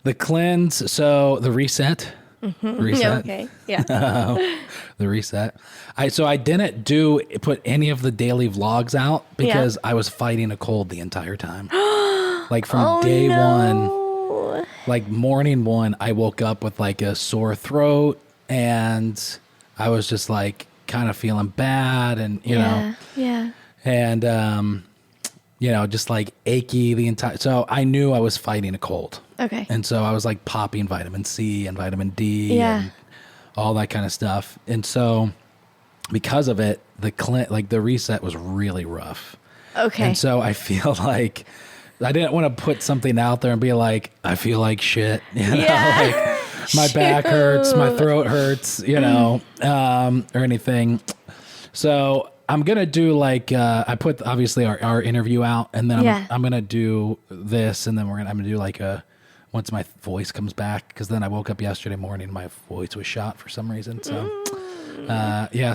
The cleanse, so the reset. Reset. Okay. Yeah. The reset. I didn't put any of the daily vlogs out because I was fighting a cold the entire time. Like from day one, like morning one, I woke up with like a sore throat and I was just like kind of feeling bad and, you know, and, just like achy the entire, so I knew I was fighting a cold. Okay. And so I was like popping vitamin C and vitamin D and all that kind of stuff. And so because of it, the reset was really rough. Okay. And so I feel like I didn't want to put something out there and be like, I feel like shit, like my back hurts, my throat hurts, or anything. So I'm going to do like, I put obviously our interview out and then I'm going to do this and then I'm going to do like once my voice comes back, because then I woke up yesterday morning, my voice was shot for some reason. So,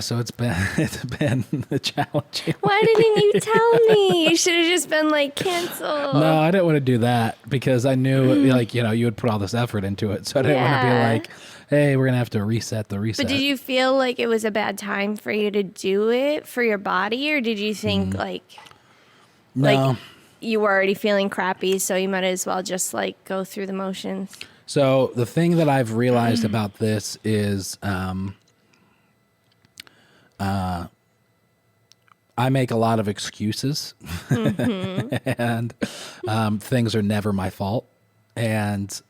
so it's been a challenge. Why didn't you tell me? You should have just been like, cancel. No, I didn't want to do that because I knew you would put all this effort into it. So I didn't want to be like, hey, we're going to have to reset the reset. But did you feel like it was a bad time for you to do it for your body? Or did you think No. You were already feeling crappy, so you might as well just like go through the motions? So the thing that I've realized about this is I make a lot of excuses and things are never my fault. And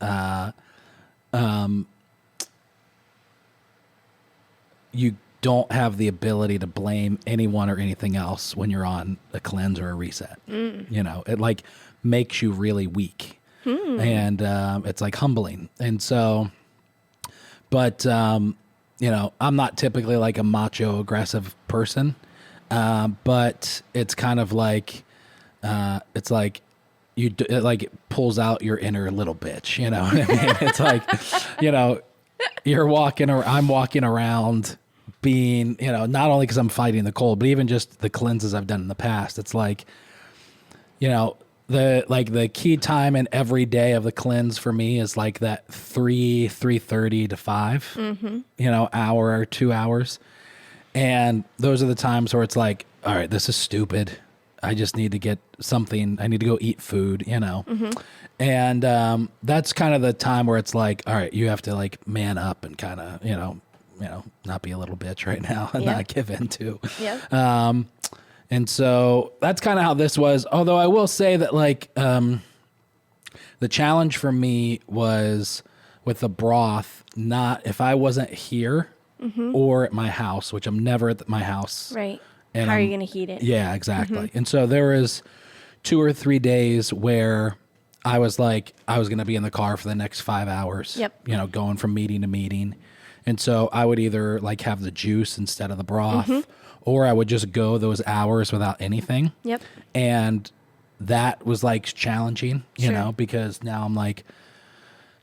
you don't have the ability to blame anyone or anything else when you're on a cleanse or a reset. It like makes you really weak and it's like humbling. And so, but, I'm not typically like a macho aggressive person. But it's kind of like, it's like it like pulls out your inner little bitch, you know what I mean? It's like, I'm walking around being, not only because I'm fighting the cold, but even just the cleanses I've done in the past. It's like, the key time in every day of the cleanse for me is like that 3:30 to 5, hour or 2 hours. And those are the times where it's like, all right, this is stupid. I just need to get something. I need to go eat food, And that's kind of the time where it's like, all right, you have to like man up and kind of, not be a little bitch right now and not give in to. And so that's kind of how this was. Although I will say that like the challenge for me was with the broth, not if I wasn't here or at my house, which I'm never at my house. Right. And how are you going to heat it? Yeah, exactly. And so there was 2 or 3 days where I was like, I was going to be in the car for the next 5 hours, going from meeting to meeting. And so I would either like have the juice instead of the broth, or I would just go those hours without anything. And that was like challenging, you know, because now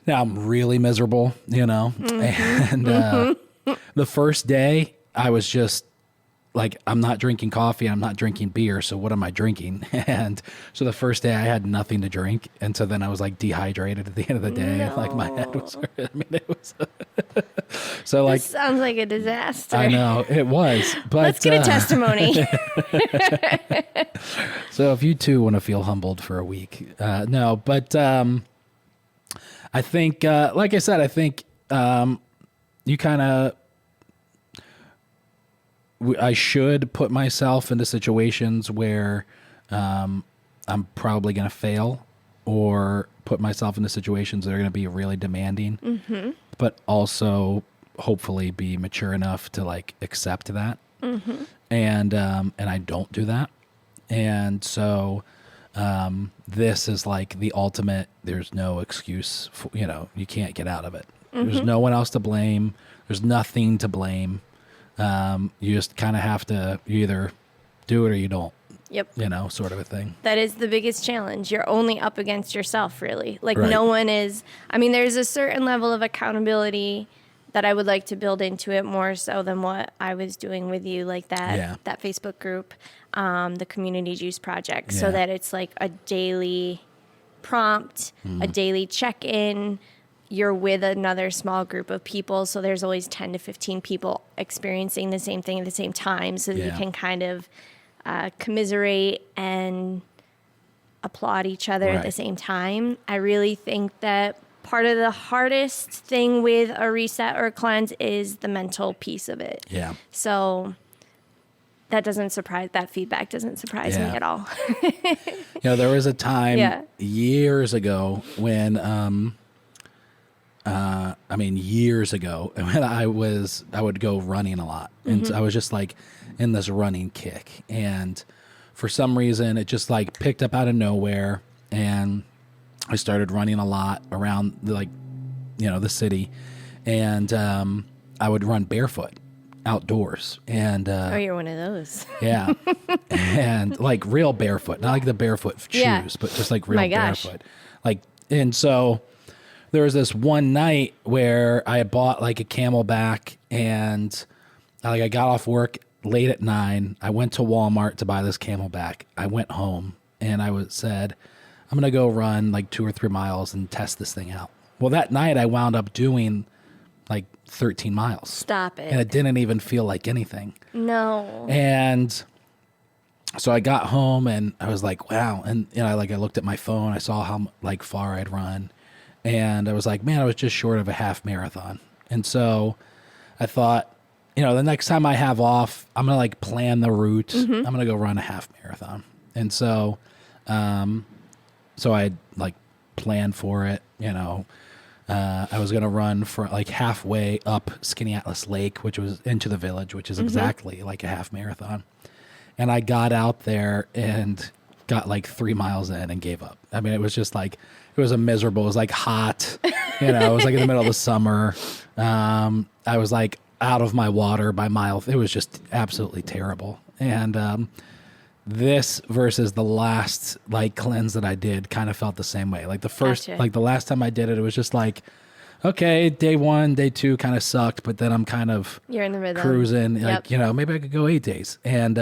I'm really miserable, and the first day I was just like, I'm not drinking coffee, I'm not drinking beer, so what am I drinking? And so the first day I had nothing to drink, and so then I was like dehydrated at the end of the day. No. Like my head was, it was. So like, this sounds like a disaster. I know it was, but let's get a testimony. So if you too want to feel humbled for a week, no, but I think, like I said, I think you kind of. I should put myself into situations where I'm probably going to fail, or put myself into situations that are going to be really demanding, but also hopefully be mature enough to like accept that. And I don't do that. And so this is like the ultimate, there's no excuse for, you can't get out of it. There's no one else to blame. There's nothing to blame. You just kind of have to, you either do it or you don't. Sort of a thing. That is the biggest challenge. You're only up against yourself, really. Like no one is, there's a certain level of accountability that I would like to build into it more so than what I was doing with you, like that Facebook group, the Community Juice Project, so that it's like a daily prompt, a daily check-in. You're with another small group of people, so there's always 10 to 15 people experiencing the same thing at the same time, so that you can kind of commiserate and applaud each other at the same time. I really think that part of the hardest thing with a reset or a cleanse is the mental piece of it. Yeah. So that feedback doesn't surprise me at all. There was a time years ago when, years ago when I would go running a lot. And so I was just like in this running kick. And for some reason it just like picked up out of nowhere. And I started running a lot around the city. And, I would run barefoot outdoors. And, you're one of those. Yeah. And like real barefoot, not like the barefoot shoes, but just like real barefoot. And so there was this one night where I bought like a Camelback, and I got off work late at 9. I went to Walmart to buy this Camelback. I went home and I said, I'm going to go run like 2 or 3 miles and test this thing out. Well, that night I wound up doing like 13 miles. Stop it. And it didn't even feel like anything. No. And so I got home and I was like, wow. And, I looked at my phone. I saw how far I'd run. And I was like, man, I was just short of a half marathon. And so I thought, the next time I have off, I'm going to plan the route. I'm going to go run a half marathon. And so, I planned for it, I was going to run for halfway up Skinny Atlas Lake, which was into the village, which is exactly like a half marathon. And I got out there and got 3 miles in and gave up. I mean, it was just it was miserable. It was hot, it was in the middle of the summer. I was out of my water by mile. It was just absolutely terrible. And, this versus the last cleanse that I did kind of felt the same way. The first, the last time I did it, it was just okay, day 1, day 2 kind of sucked, but then I'm kind of you're in the rhythm, cruising. Maybe I could go 8 days, and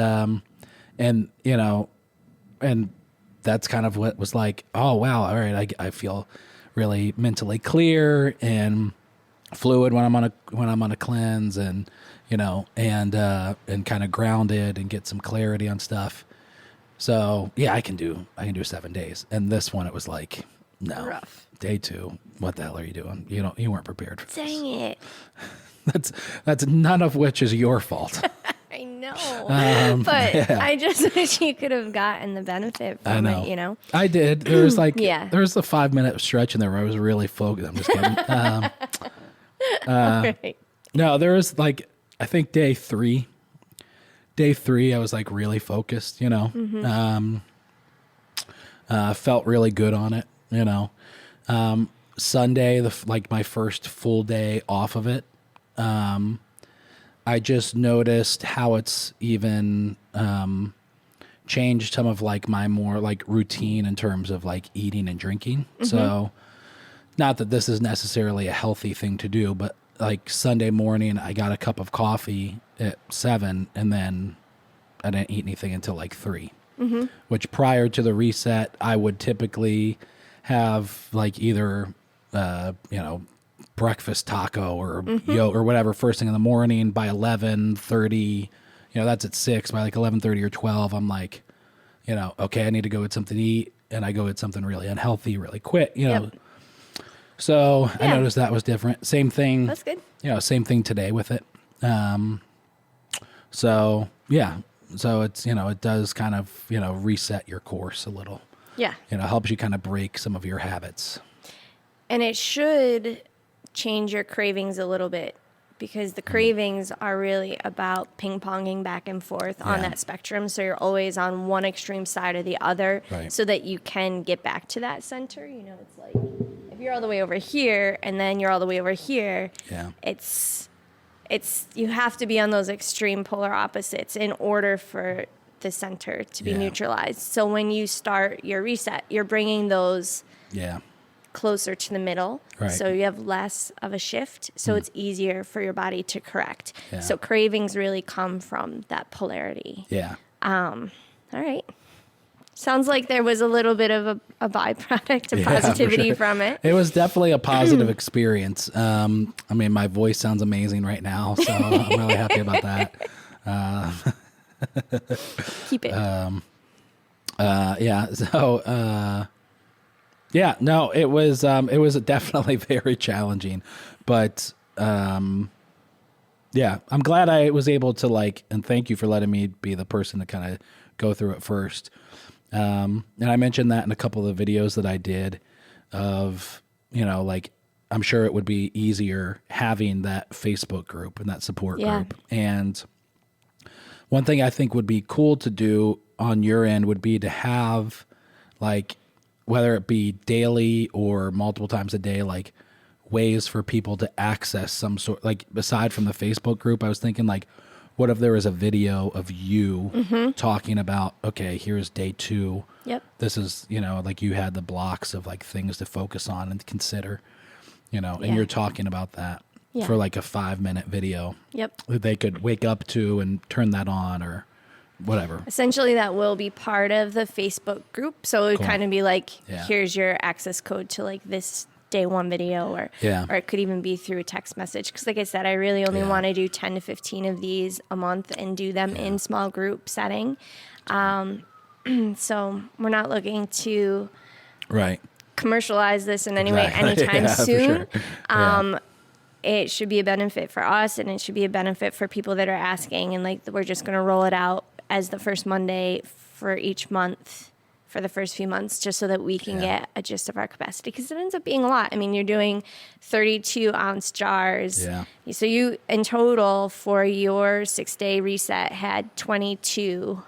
that's kind of what was oh wow, all right, I feel really mentally clear and fluid when I'm on a cleanse, and and kind of grounded and get some clarity on stuff. So yeah, I can do 7 days. And this one, it was no, rough. Day 2. What the hell are you doing? You weren't prepared for this. Dang it. That's none of which is your fault. I know, but I just wish you could have gotten the benefit from it. I did. There was there was a 5-minute stretch in there where I was really focused. I'm just kidding. Right. No, there was I think day 3, I was really focused, felt really good on it, Sunday, my first full day off of it. I just noticed how it's even, changed some of my more routine in terms of eating and drinking. So not that this is necessarily a healthy thing to do, but Sunday morning, I got a cup of coffee at 7, and then I didn't eat anything until 3. Which prior to the reset, I would typically have either, breakfast taco or yogurt or whatever first thing in the morning. By 11:30, that's at 6. By 11:30 or 12, I'm okay, I need to go get something to eat, and I go get something really unhealthy really quick, So I noticed that was different. Same thing. That's good. Same thing today with it. So yeah. So it's, it does kind of, reset your course a little. Yeah. Helps you kind of break some of your habits. And it should change your cravings a little bit, because the cravings are really about ping-ponging back and forth on that spectrum. So you're always on one extreme side or the other, so that you can get back to that center. It's if you're all the way over here and then you're all the way over here, it's you have to be on those extreme polar opposites in order for the center to be neutralized. So when you start your reset, you're bringing those closer to the middle. Right. So you have less of a shift. So it's easier for your body to correct. So cravings really come from that polarity. Yeah. All right. Sounds like there was a little bit of a byproduct of positivity from it. It was definitely a positive experience. I mean, my voice sounds amazing right now, so I'm really happy about that. Keep it. Yeah. So, yeah, no, it was definitely very challenging, but, yeah, I'm glad I was able to and thank you for letting me be the person to kind of go through it first. And I mentioned that in a couple of the videos that I did of, I'm sure it would be easier having that Facebook group and that support group. And one thing I think would be cool to do on your end would be to have whether it be daily or multiple times a day, ways for people to access some sort, aside from the Facebook group. I was thinking what if there was a video of you talking about, okay, here's day 2. Yep. This is, you had the blocks of things to focus on and consider, and you're talking about that for a 5-minute video. Yep. That they could wake up to and turn that on or whatever. Essentially, that will be part of the Facebook group. So it would kind of be here's your access code to this day 1 video, or it could even be through a text message. Because like I said, I really only want to do 10 to 15 of these a month and do them in small group setting. So we're not looking to commercialize this in any way anytime soon. For sure. It should be a benefit for us, and it should be a benefit for people that are asking. And we're just going to roll it out as the first Monday for each month for the first few months, just so that we can get a gist of our capacity, because it ends up being a lot. I mean, you're doing 32-ounce jars. Yeah. So you, in total, for your 6-day reset, had 22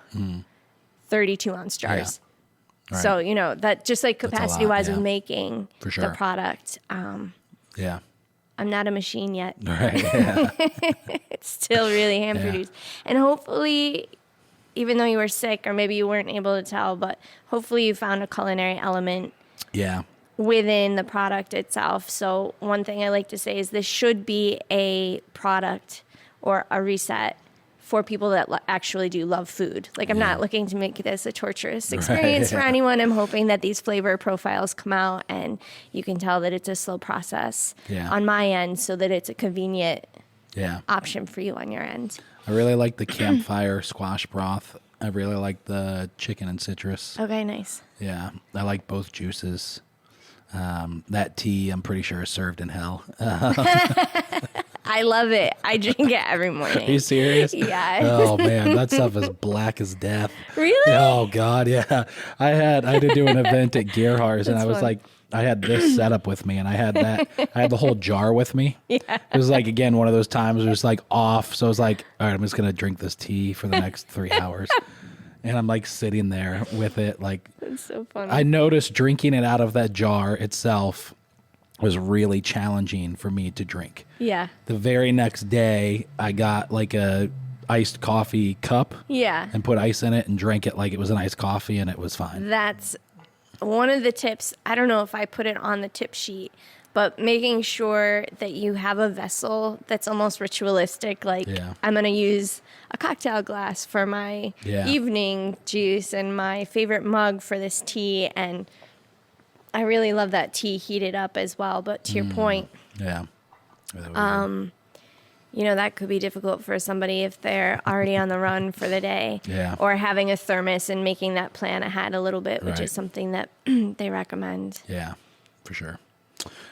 32-ounce jars. Yeah. Right. So, that just capacity-wise of making the product. Yeah. I'm not a machine yet. Right. Yeah. It's still really hand-produced. And hopefully, even though you were sick, or maybe you weren't able to tell, but hopefully you found a culinary element within the product itself. So one thing I like to say is this should be a product or a reset for people that actually do love food. I'm not looking to make this a torturous experience for anyone. I'm hoping that these flavor profiles come out and you can tell that it's a slow process on my end, so that it's a convenient option for you on your end. I really like the campfire squash broth. I really like the chicken and citrus. Okay, nice. Yeah, I like both juices. That tea, I'm pretty sure, is served in hell. I love it. I drink it every morning. Are you serious? Yeah. Oh man, that stuff is black as death. Really? Oh God, yeah. I had to do an event at Gerhardt's, and I was fun. I had this setup with me, and I had the whole jar with me. Yeah. It was again, one of those times where it's off. So I was all right, I'm just going to drink this tea for the next 3 hours. And I'm sitting there with it. That's so funny. I noticed drinking it out of that jar itself was really challenging for me to drink. Yeah. The very next day, I got a iced coffee cup. Yeah. And put ice in it and drank it like it was an iced coffee, and it was fine. That's one of the tips. I don't know if I put it on the tip sheet, but making sure that you have a vessel that's almost ritualistic. I'm going to use a cocktail glass for my evening juice and my favorite mug for this tea. And I really love that tea heated up as well. But to your point, that could be difficult for somebody if they're already on the run for the day, or having a thermos and making that plan ahead a little bit, which is something that they recommend. Yeah, for sure.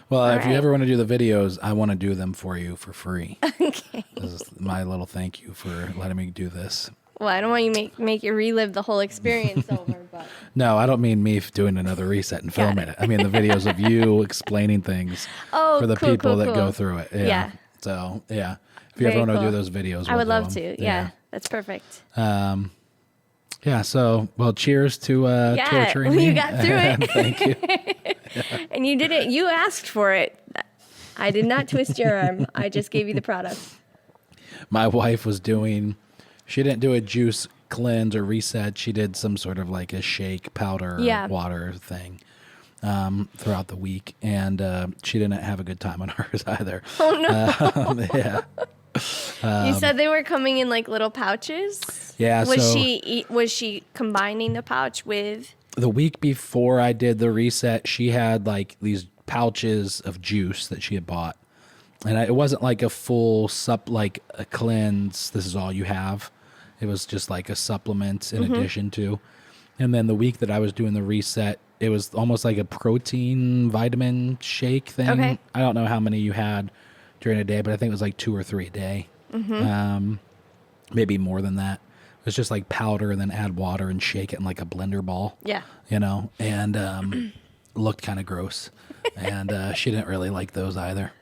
Well, if you ever want to do the videos, I want to do them for you for free. Okay. This is my little thank you for letting me do this. Well, I don't want you make you relive the whole experience over, but no, I don't mean me doing another reset and filming it. I mean the videos of you explaining things for the people that go through it. Yeah. So if you ever want to do those videos, I would love to. Yeah, that's perfect. Yeah. So, well, cheers to torturing me. You got through it. Thank you. And you did it. You asked for it. I did not twist your arm. I just gave you the product. My wife was she didn't do a juice cleanse or reset. She did some sort of a shake powder water thing throughout the week. And she didn't have a good time on hers either. Oh, no. Yeah. You said they were coming in like little pouches. Yeah. Was she combining the pouch with? The week before I did the reset, she had like these pouches of juice that she had bought, and it wasn't like a full like a cleanse. This is all you have. It was just like a supplement in addition to. And then the week that I was doing the reset, it was almost like a protein vitamin shake thing. Okay. I don't know how many you had during a day, but I think it was like 2 or 3 a day. Maybe more than that. It was just like powder and then add water and shake it in like a blender ball. Yeah. And looked kind of gross. And she didn't really like those either.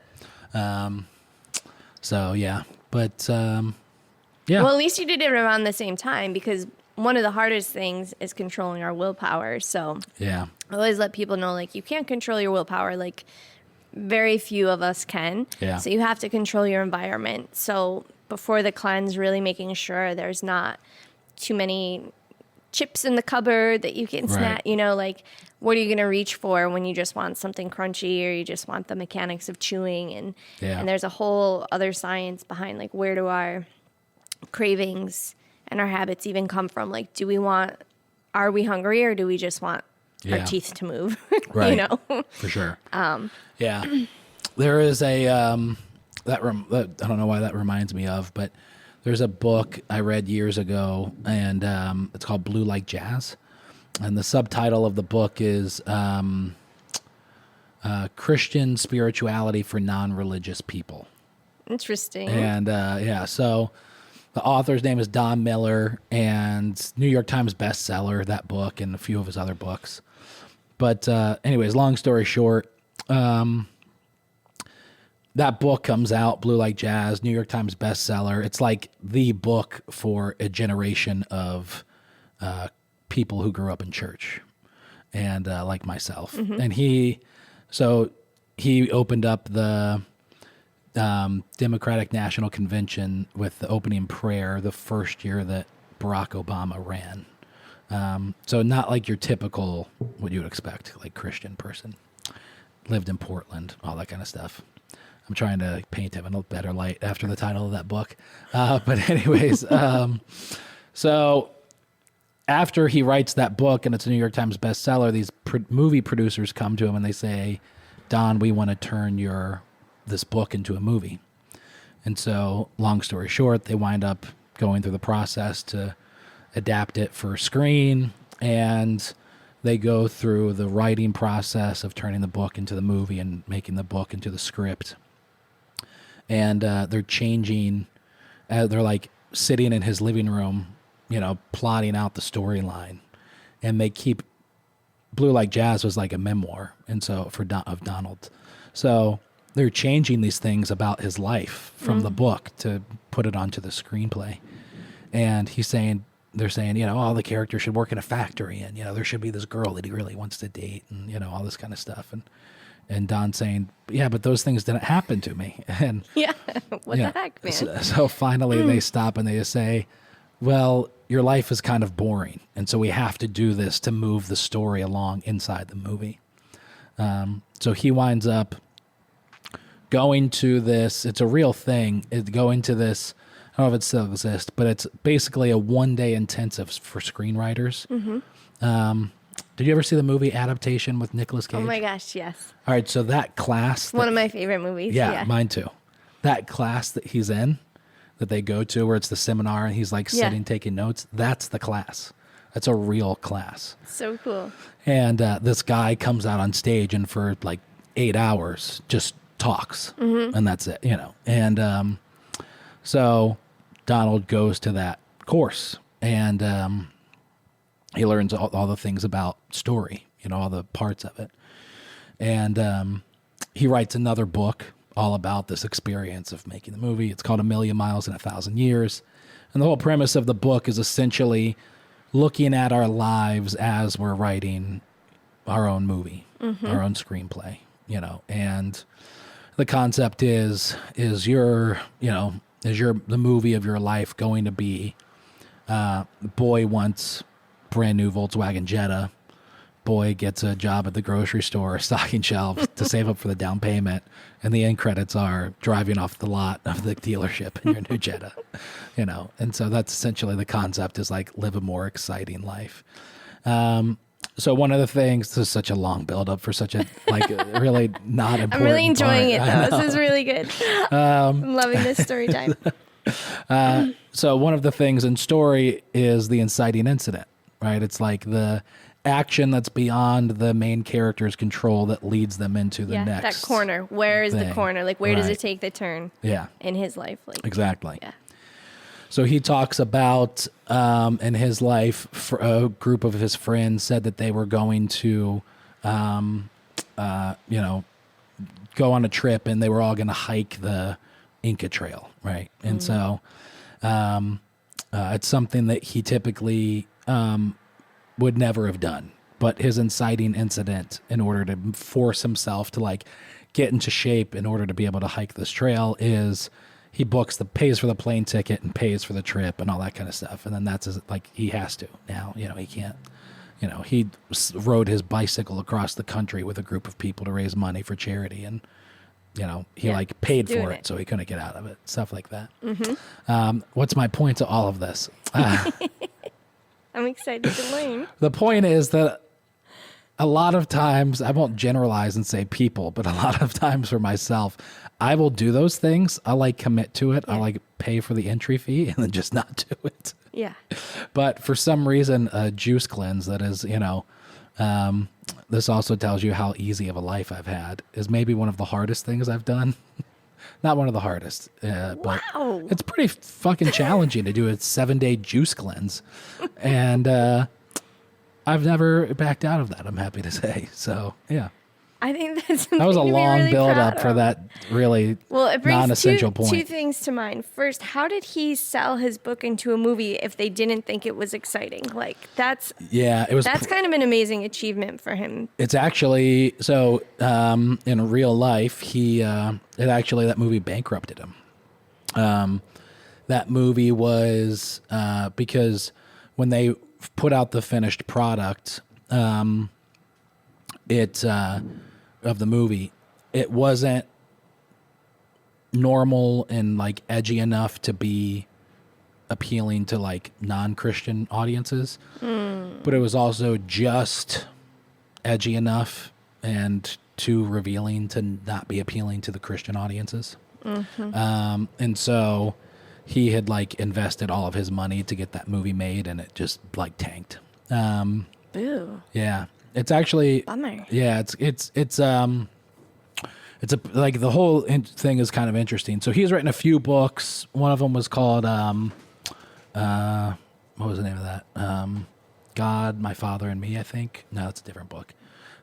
So, yeah. But, yeah. Well, at least you did it around the same time, because one of the hardest things is controlling our willpower. So yeah, I always let people know, like, you can't control your willpower. Like, very few of us can. Yeah. So you have to control your environment. So before the cleanse, really making sure there's not too many chips in the cupboard that you can snack, like, what are you going to reach for when you just want something crunchy, or you just want the mechanics of chewing? And there's a whole other science behind, like, where do our cravings and our habits even come from? Like, are we hungry, or do we just want our teeth to move? Right. For sure. Yeah. There is a, I don't know why that reminds me of, but there's a book I read years ago, and it's called Blue Like Jazz. And the subtitle of the book is Christian Spirituality for Non-Religious People. Interesting. And so the author's name is Don Miller, and New York Times bestseller, that book, and a few of his other books. But anyways, long story short, that book comes out, Blue Like Jazz, New York Times bestseller. It's like the book for a generation of people who grew up in church, and like myself. And he opened up the Democratic National Convention with the opening prayer the first year that Barack Obama ran. So not like your typical, what you would expect, like Christian person. Lived in Portland, all that kind of stuff. I'm trying to paint him in a better light after the title of that book. But anyways, so after he writes that book and it's a New York Times bestseller, these movie producers come to him and they say, Don, we want to turn this book into a movie. And so, long story short, they wind up going through the process to adapt it for screen, and they go through the writing process of turning the book into the movie and making the book into the script. And they're changing, they're like sitting in his living room, plotting out the storyline. And they keep, Blue Like Jazz was like a memoir, and so of Donald. So they're changing these things about his life from the book to put it onto the screenplay. And they're saying, all the characters should work in a factory, and, there should be this girl that he really wants to date, and, all this kind of stuff. And Don saying, yeah, but those things didn't happen to me. And yeah, what the heck, man? So finally they stop and they just say, well, your life is kind of boring, and so we have to do this to move the story along inside the movie. So he winds up going to this, it's a real thing, going to this, I don't know if it still exists, but it's basically a one-day intensive for screenwriters. Did you ever see the movie Adaptation with Nicolas Cage? Oh my gosh, yes. All right, so that class... One of my favorite movies. Yeah, mine too. That class that he's in, that they go to, where it's the seminar and he's like sitting taking notes, that's the class. That's a real class. So cool. And this guy comes out on stage and for like 8 hours just talks, and that's it, And so Donald goes to that course, and he learns all the things about story, all the parts of it. And he writes another book all about this experience of making the movie. It's called A Million Miles in 1,000 Years. And the whole premise of the book is essentially looking at our lives as we're writing our own movie, our own screenplay, and the concept is the movie of your life going to be, boy wants brand new Volkswagen Jetta, boy gets a job at the grocery store stocking shelves to save up for the down payment, and the end credits are driving off the lot of the dealership in your new Jetta, you know. And so that's essentially the concept, is like live a more exciting life. So one of the things, this is such a long build up for such a like really not important. I'm really enjoying part. it though. This is really good. I'm loving this story time. So one of the things in story is the inciting incident, right? It's like the action that's beyond the main character's control that leads them into the next. That corner. Where is thing. the corner? Like, where does Right. it take the turn? Yeah, In his life, like exactly. Yeah. So he talks about in his life, for a group of his friends said that they were going to, you know, go on a trip, and they were all going to hike the Inca Trail, right? And so it's something that he typically would never have done. But his inciting incident, in order to force himself to like get into shape in order to be able to hike this trail, is he pays for the plane ticket and pays for the trip and all that kind of stuff. And then that's like, he has to now, you know, he can't, you know, he rode his bicycle across the country with a group of people to raise money for charity. And, you know, he like paid for it, so he couldn't get out of it, stuff like that. What's my point to all of this? I'm excited to learn. The point is that a lot of times, I won't generalize and say people, but a lot of times for myself, I will do those things. I'll like commit to it. I'll like pay for the entry fee and then just not do it. Yeah. But for some reason, a juice cleanse that is, you know, this also tells you how easy of a life I've had, is maybe one of the hardest things I've done. Not one of the hardest, but Wow. it's pretty fucking challenging to do a 7-day juice cleanse. And I've never backed out of that, I'm happy to say. So, yeah. I think that's something That was a to be long really build proud up for of. that really Well, it brings non-essential two point. things to mind. First, how did he sell his book into a movie if they didn't think it was exciting? Like that's kind of an amazing achievement for him. It's actually, so in real life, that movie bankrupted him. That movie was because when they put out the finished product, of the movie, it wasn't normal and like edgy enough to be appealing to like non-Christian audiences, but it was also just edgy enough and too revealing to not be appealing to the Christian audiences. And so he had like invested all of his money to get that movie made, and it just like tanked. Ooh. Yeah. It's actually, Bummer. yeah, it's like the whole thing is kind of interesting. So he's written a few books. One of them was called, what was the name of that? God, My Father and Me, I think. No, it's a different book.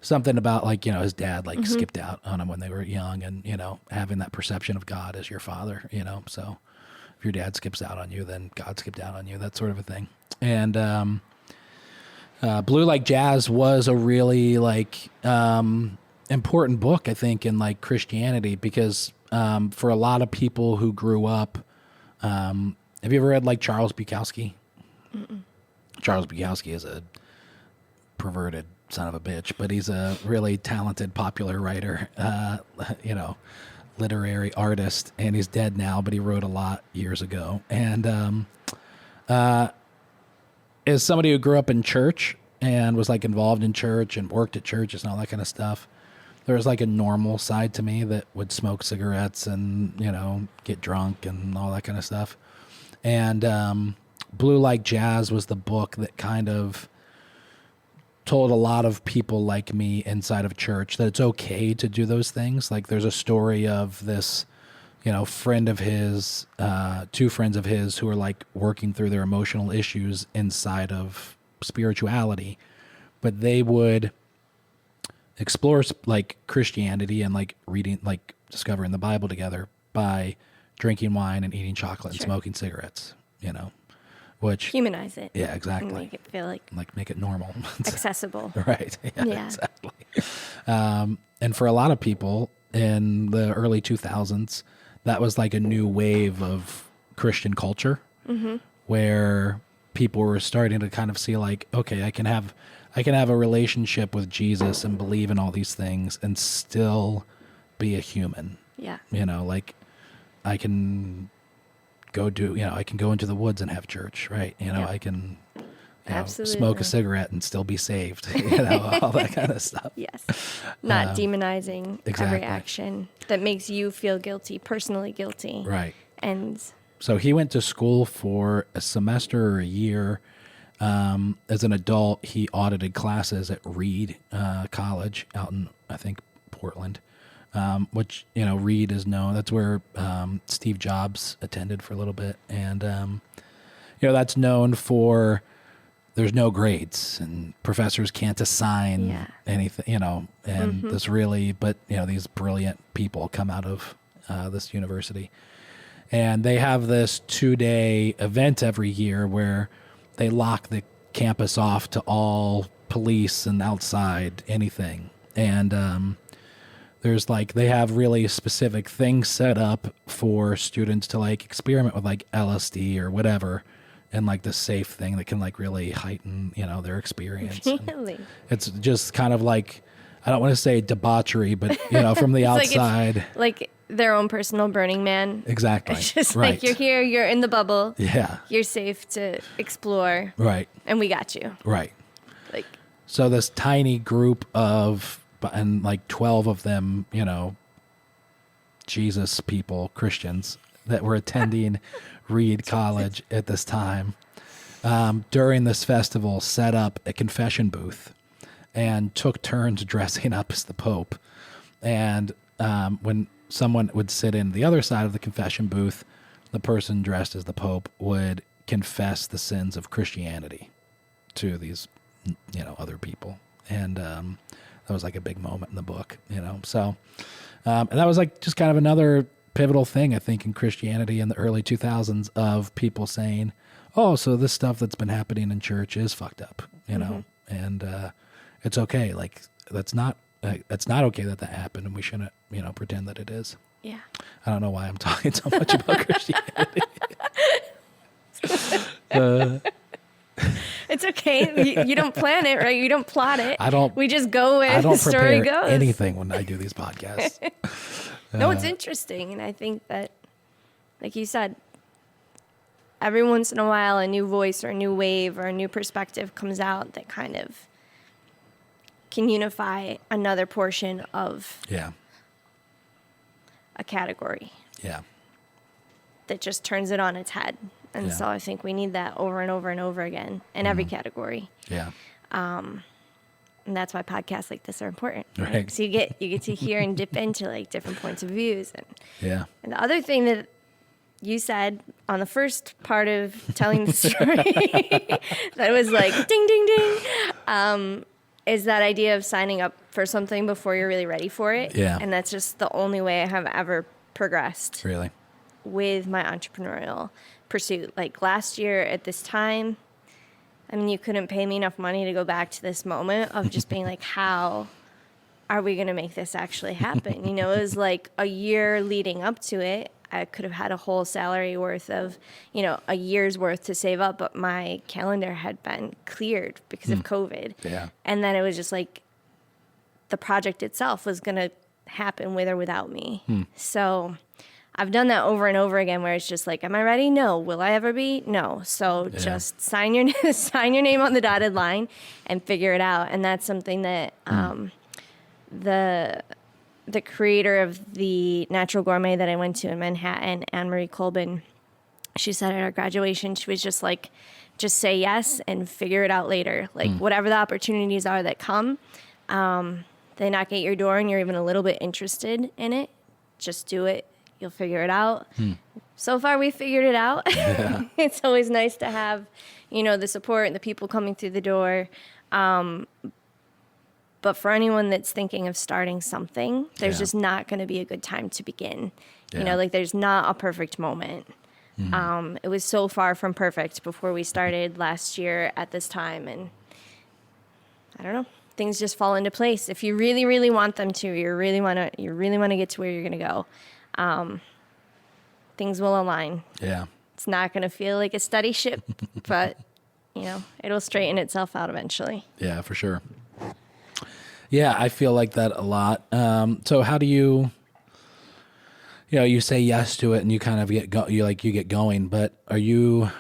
Something about like, you know, his dad like skipped out on him when they were young, and, you know, having that perception of God as your father, you know, so if your dad skips out on you, then God skipped out on you, that sort of a thing. And, Blue Like Jazz was a really like important book, I think, in like Christianity, because for a lot of people who grew up, have you ever read like Charles Bukowski? Charles Bukowski is a perverted son of a bitch, but he's a really talented, popular writer, you know, literary artist, and he's dead now, but he wrote a lot years ago. And as somebody who grew up in church and was like involved in church and worked at churches and all that kind of stuff, there was like a normal side to me that would smoke cigarettes and, you know, get drunk and all that kind of stuff. And Blue Like Jazz was the book that kind of told a lot of people like me inside of church that it's okay to do those things. Like there's a story of this, you know, friend of his, two friends of his who are like working through their emotional issues inside of spirituality, but they would explore like Christianity and like reading, like discovering the Bible together by drinking wine and eating chocolate and smoking cigarettes, you know, which humanize it. Yeah, exactly. And make it feel like make it normal. accessible. Right. Yeah. Exactly. And for a lot of people in the early 2000s, that was like a new wave of Christian culture where people were starting to kind of see like, okay, I I can have a relationship with Jesus and believe in all these things and still be a human. Yeah. You know, like I can go into the woods and have church, right? You know, Yeah. I can Absolutely. smoke a cigarette and still be saved, you know, all that kind of stuff. Yes. Not demonizing exactly. every action that makes you feel guilty, personally guilty. Right. And so he went to school for a semester or a year. As an adult, he audited classes at Reed College out in, I think, Portland, which, you know, Reed is known. That's where Steve Jobs attended for a little bit. And, you know, that's known for there's no grades and professors can't assign anything, you know, and this really, but, you know, these brilliant people come out of this university. And they have this 2-day event every year where they lock the campus off to all police and outside anything. And there's like, they have really specific things set up for students to like experiment with like LSD or whatever. And like the safe thing that can like really heighten, you know, their experience. Really? It's just kind of like, I don't want to say debauchery, but you know, from the outside. Like their own personal Burning Man. Exactly. It's just right. like you're here, you're in the bubble. Yeah. You're safe to explore. Right. And we got you. Right. Like so this tiny group and like 12 of them, you know, Jesus people, Christians that were attending Reed College at this time, during this festival, set up a confession booth and took turns dressing up as the Pope. And when someone would sit in the other side of the confession booth, the person dressed as the Pope would confess the sins of Christianity to these, you know, other people. And that was like a big moment in the book, you know. So, and that was like just kind of another pivotal thing, I think, in Christianity in the early 2000s of people saying, oh, so this stuff that's been happening in church is fucked up, you know, and it's okay. Like, that's not okay that happened, and we shouldn't, you know, pretend that it is. Yeah. I don't know why I'm talking so much about Christianity. It's okay. You don't plan it, right? You don't plot it. We just go where the story goes. I don't prepare anything when I do these podcasts. No, it's interesting. And I think that, like you said, every once in a while, a new voice or a new wave or a new perspective comes out that kind of can unify another portion of a category. Yeah. That just turns it on its head. And so I think we need that over and over and over again in every category. Yeah. And that's why podcasts like this are important. Right. So you get to hear and dip into like different points of views. And the other thing that you said on the first part of telling the story that was like ding, ding, ding, is that idea of signing up for something before you're really ready for it. Yeah. And that's just the only way I have ever progressed. Really? With my entrepreneurial pursuit. Like last year at this time, I mean, you couldn't pay me enough money to go back to this moment of just being like, how are we going to make this actually happen? You know, it was like a year leading up to it. I could have had a whole salary worth of, you know, a year's worth to save up, but my calendar had been cleared because of COVID. Yeah. And then it was just like the project itself was going to happen with or without me. So I've done that over and over again where it's just like, am I ready? No. Will I ever be? No. So just sign your name on the dotted line and figure it out. And that's something that the creator of the Natural Gourmet that I went to in Manhattan, Anne-Marie Colbin, she said at our graduation, she was just like, just say yes and figure it out later. Like whatever the opportunities are that come, they knock at your door and you're even a little bit interested in it, just do it. You'll figure it out. So far, we figured it out. Yeah. It's always nice to have, you know, the support and the people coming through the door. But for anyone that's thinking of starting something, there's just not going to be a good time to begin. Yeah. You know, like there's not a perfect moment. It was so far from perfect before we started last year at this time. And I don't know, things just fall into place. If you really, really want them to, you really want to get to where you're going to go. Things will align. Yeah. It's not going to feel like a steady ship, but it'll straighten itself out eventually. Yeah, for sure. Yeah, I feel like that a lot. So how do you say yes to it and you kind of get going, but do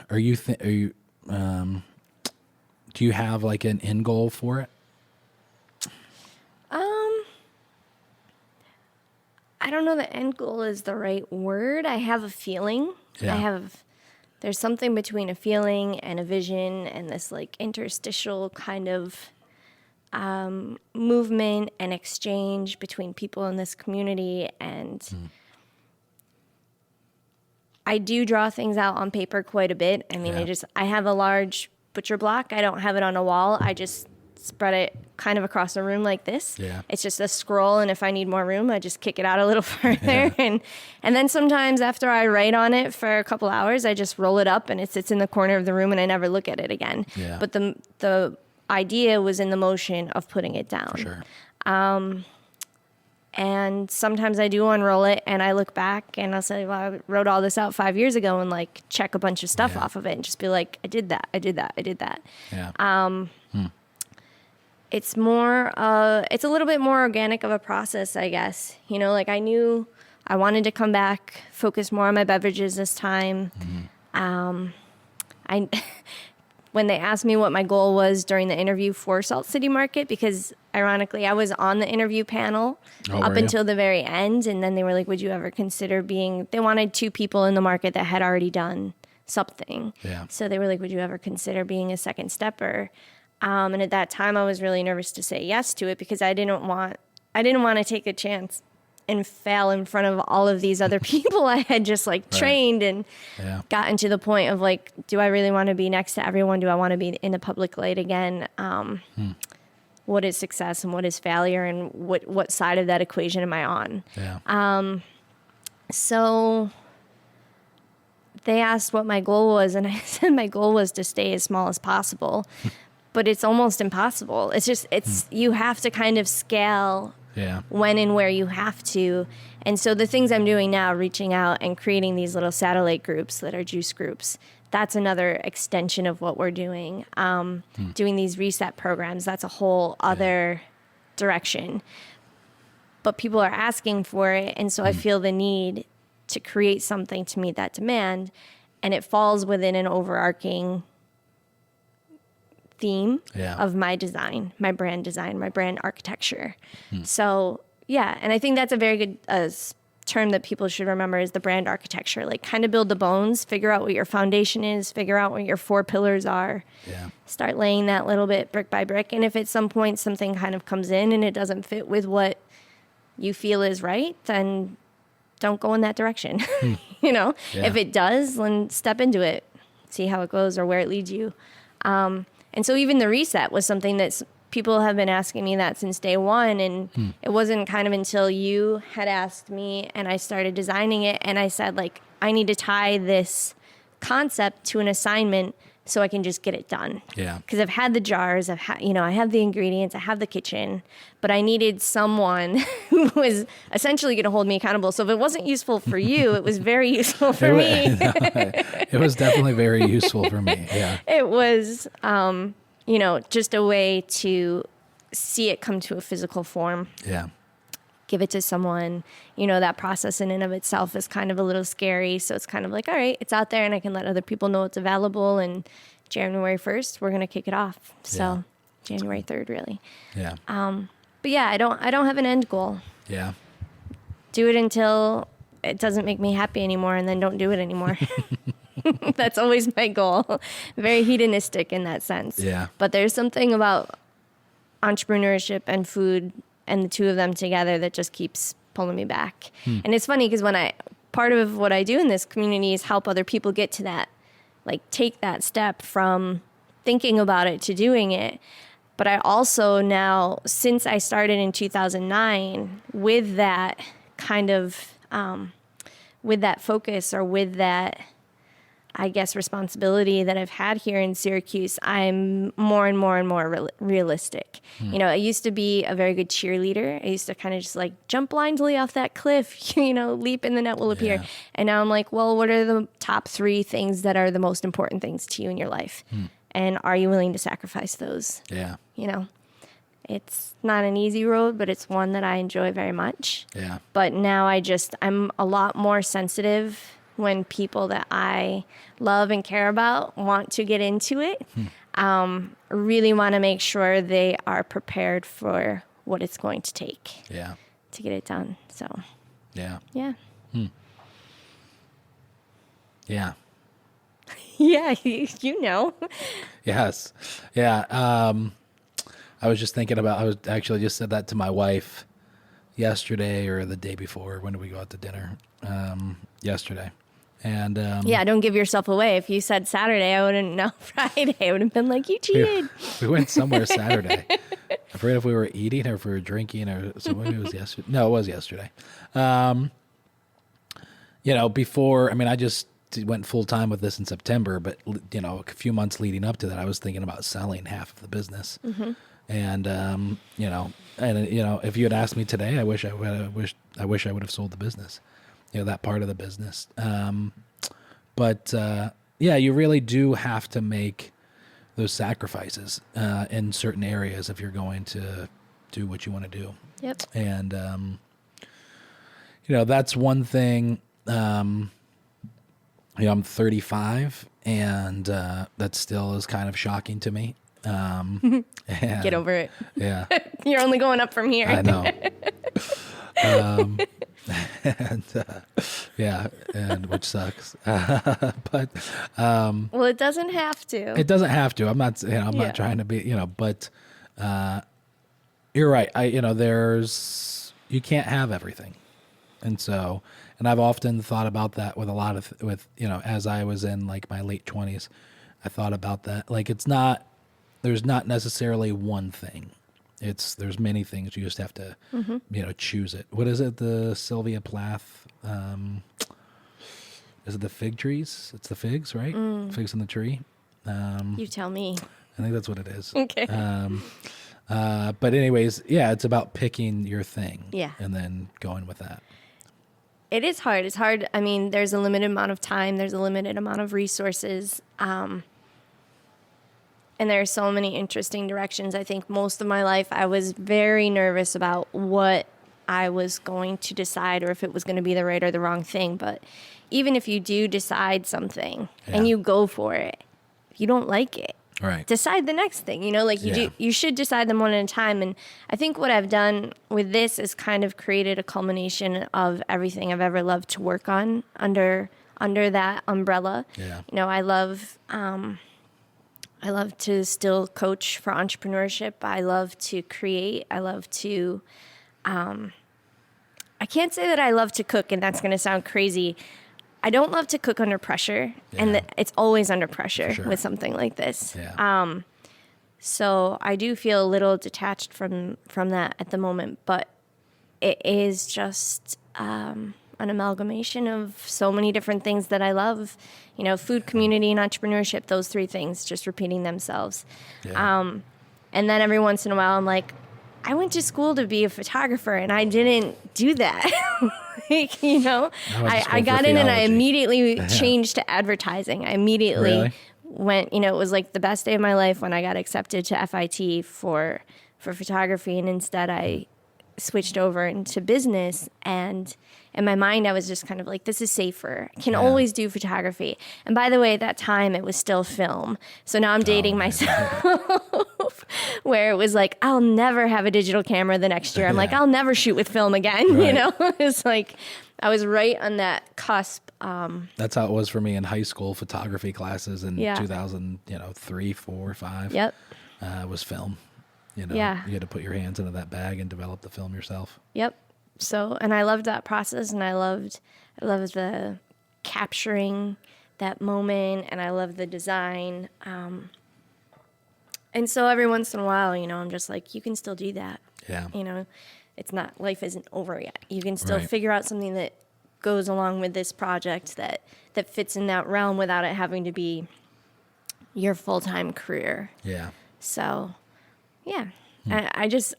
you have like an end goal for it? I don't know that end goal is the right word. I have a feeling. Yeah. There's something between a feeling and a vision and this like interstitial kind of movement and exchange between people in this community. And I do draw things out on paper quite a bit. I mean, I have a large butcher block. I don't have it on a wall. I just spread it kind of across a room like this. Yeah. It's just a scroll, and if I need more room, I just kick it out a little further. Yeah. And then sometimes after I write on it for a couple hours, I just roll it up and it sits in the corner of the room and I never look at it again. Yeah. But the idea was in the motion of putting it down. For sure. And sometimes I do unroll it and I look back and I'll say, well, I wrote all this out 5 years ago, and like check a bunch of stuff off of it and just be like, I did that. Yeah. It's it's a little bit more organic of a process, I guess. Like I knew I wanted to come back, focus more on my beverages this time. When they asked me what my goal was during the interview for Salt City Market, because ironically I was on the interview panel up until the very end, and then they were like, would you ever consider they wanted 2 people in the market that had already done something. Yeah. So they were like, would you ever consider being a second stepper? And at that time I was really nervous to say yes to it because I didn't want to take a chance and fail in front of all of these other people I had just like trained and gotten to the point of like, do I really want to be next to everyone? Do I want to be in the public light again? What is success and what is failure, and what side of that equation am I on? Yeah. So they asked what my goal was, and I said my goal was to stay as small as possible, but it's almost impossible. You have to kind of scale when and where you have to. And so the things I'm doing now, reaching out and creating these little satellite groups that are juice groups, that's another extension of what we're doing. Doing these reset programs, that's a whole other direction. But people are asking for it, and so I feel the need to create something to meet that demand, and it falls within an overarching theme of my design, my brand architecture. So, and I think that's a very good term that people should remember is the brand architecture. Like kind of build the bones, figure out what your foundation is, figure out what your 4 pillars are. Yeah. Start laying that little bit brick by brick. And if at some point something kind of comes in and it doesn't fit with what you feel is right, then don't go in that direction. If it does, then step into it, see how it goes or where it leads you. And so even the reset was something that people have been asking me that since day one. And it wasn't kind of until you had asked me and I started designing it. And I said, like, I need to tie this concept to an assignment so I can just get it done. Yeah. Because I've had the jars, I have the ingredients, I have the kitchen, but I needed someone who was essentially going to hold me accountable. So if it wasn't useful for you, it was very useful for me. It was definitely very useful for me. Yeah. It was, just a way to see it come to a physical form. Yeah. Give it to someone. That process in and of itself is kind of a little scary. So it's kind of like, all right, it's out there and I can let other people know it's available. And January 1st, we're going to kick it off. So January 3rd, really. Yeah. But yeah, I don't have an end goal. Yeah. Do it until it doesn't make me happy anymore, and then don't do it anymore. That's always my goal. Very hedonistic in that sense. Yeah. But there's something about entrepreneurship and food and the two of them together that just keeps pulling me back. And it's funny because part of what I do in this community is help other people get to that, like take that step from thinking about it to doing it. But I also now, since I started in 2009, with that kind of, with that focus or with that, I guess, responsibility that I've had here in Syracuse, I'm more and more and more realistic. I used to be a very good cheerleader. I used to kind of just like jump blindly off that cliff, leap and the net will appear. Yeah. And now I'm like, well, what are the top 3 things that are the most important things to you in your life? And are you willing to sacrifice those? Yeah. You know, it's not an easy road, but it's one that I enjoy very much. Yeah. But now I'm a lot more sensitive when people that I love and care about want to get into it. Really want to make sure they are prepared for what it's going to take to get it done. So, yeah. Yeah. Yeah. Yeah, you know. Yes. Yeah. I was just thinking about, I was actually just said that to my wife yesterday or the day before. When did we go out to dinner? Yesterday. And Yeah, don't give yourself away. If you said Saturday, I wouldn't know. Friday, I would have been like, you cheated. we went somewhere Saturday. I forget if we were eating or if we were drinking or so. Maybe it was yesterday. No, it was yesterday. Before, I just went full time with this in September, but a few months leading up to that, I was thinking about selling half of the business. Mm-hmm. And if you had asked me today, I wish I would have sold the business. That part of the business. You really do have to make those sacrifices in certain areas if you're going to do what you want to do. Yep. And, that's one thing. I'm 35, and that still is kind of shocking to me. Get over it. Yeah. You're only going up from here. I know. And which sucks. But well, it doesn't have to. It doesn't have to. I'm not not trying to be, but you're right. You can't have everything. And so, and I've often thought about that with as I was in like my late 20s, I thought about that. Like there's not necessarily one thing. There's many things. You just have to, choose it. What is it? The Sylvia Plath, is it the fig trees? It's the figs, right? Figs in the tree. You tell me. I think that's what it is. Okay. But anyways, it's about picking your thing. Yeah. And then going with that. It is hard. It's hard. There's a limited amount of time. There's a limited amount of resources. And there are so many interesting directions. I think most of my life I was very nervous about what I was going to decide or if it was going to be the right or the wrong thing. But even if you do decide something and you go for it, if you don't like it, right, decide the next thing. You should decide them one at a time. And I think what I've done with this is kind of created a culmination of everything I've ever loved to work on under that umbrella. Yeah. I love to still coach for entrepreneurship. I love to create. I love to, I can't say that I love to cook, and that's going to sound crazy. I don't love to cook under pressure, and it's always under pressure with something like this. Yeah. So I do feel a little detached from that at the moment, but it is just an amalgamation of so many different things that I love. Food, community, and entrepreneurship, those three things just repeating themselves. Yeah. And then every once in a while I'm like, I went to school to be a photographer and I didn't do that. I got in and I immediately changed to advertising. I immediately went, it was like the best day of my life when I got accepted to FIT for photography, and instead I switched over into business, and in my mind I was just kind of like, this is safer. I can always do photography. And by the way, at that time it was still film. So now I'm dating myself where it was like, I'll never have a digital camera the next year. I'm like, I'll never shoot with film again. It's like I was right on that cusp. That's how it was for me in high school photography classes in 2003, 4, 5. Yep. Was film. You had to put your hands into that bag and develop the film yourself. Yep. So, and I loved that process, and I loved the capturing that moment, and I loved the design. And so every once in a while, I'm just like, you can still do that. Yeah. It's not, life isn't over yet. You can still figure out something that goes along with this project that fits in that realm without it having to be your full-time career. Yeah. So, yeah, And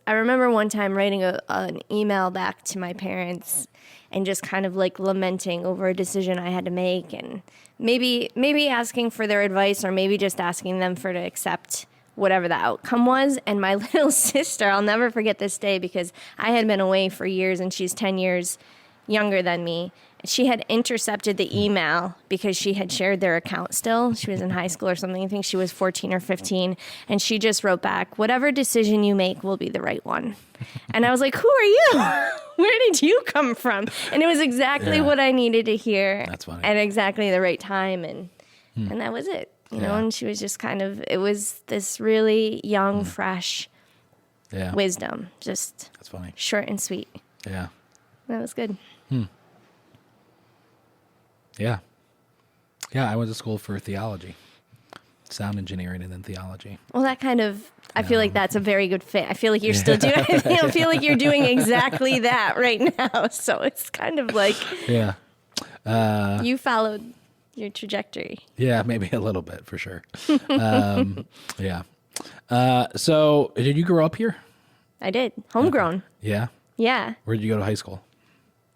I remember one time writing an email back to my parents and just kind of like lamenting over a decision I had to make, and maybe asking for their advice, or maybe just asking them to accept whatever the outcome was. And my little sister, I'll never forget this day, because I had been away for years and she's 10 years younger than me. She had intercepted the email because she had shared their account still. She was in high school or something. I think she was 14 or 15. And she just wrote back, "Whatever decision you make will be the right one." And I was like, "Who are you? Where did you come from?" And it was exactly what I needed to hear. That's funny. At exactly the right time. And that was it. You know, and she was just kind of, it was this really young, fresh wisdom. Just That's funny. Short and sweet. Yeah. That was good. Yeah. Yeah, I went to school for theology. Sound engineering and then theology. Well, that kind of, I feel like that's a very good fit. I feel like you're still doing, I feel like you're doing exactly that right now. So it's kind of like you followed your trajectory. Yeah, maybe a little bit for sure. Yeah. So did you grow up here? I did. Homegrown. Yeah. Yeah. Where did you go to high school?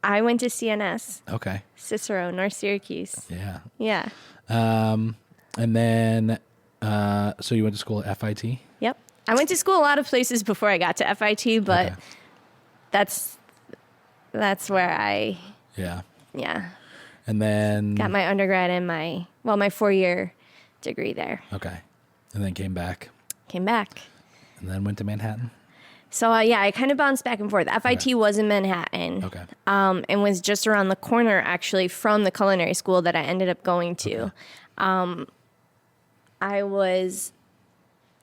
I went to CNS. Okay. Cicero, North Syracuse. Yeah. Yeah. And then, so you went to school at FIT? Yep. I went to school a lot of places before I got to FIT, but that's where I And then got my undergrad and my 4-year degree there. Okay. And then came back. Came back. And then went to Manhattan. So I kind of bounced back and forth. FIT was in Manhattan. Okay. And was just around the corner actually from the culinary school that I ended up going to. Okay. I was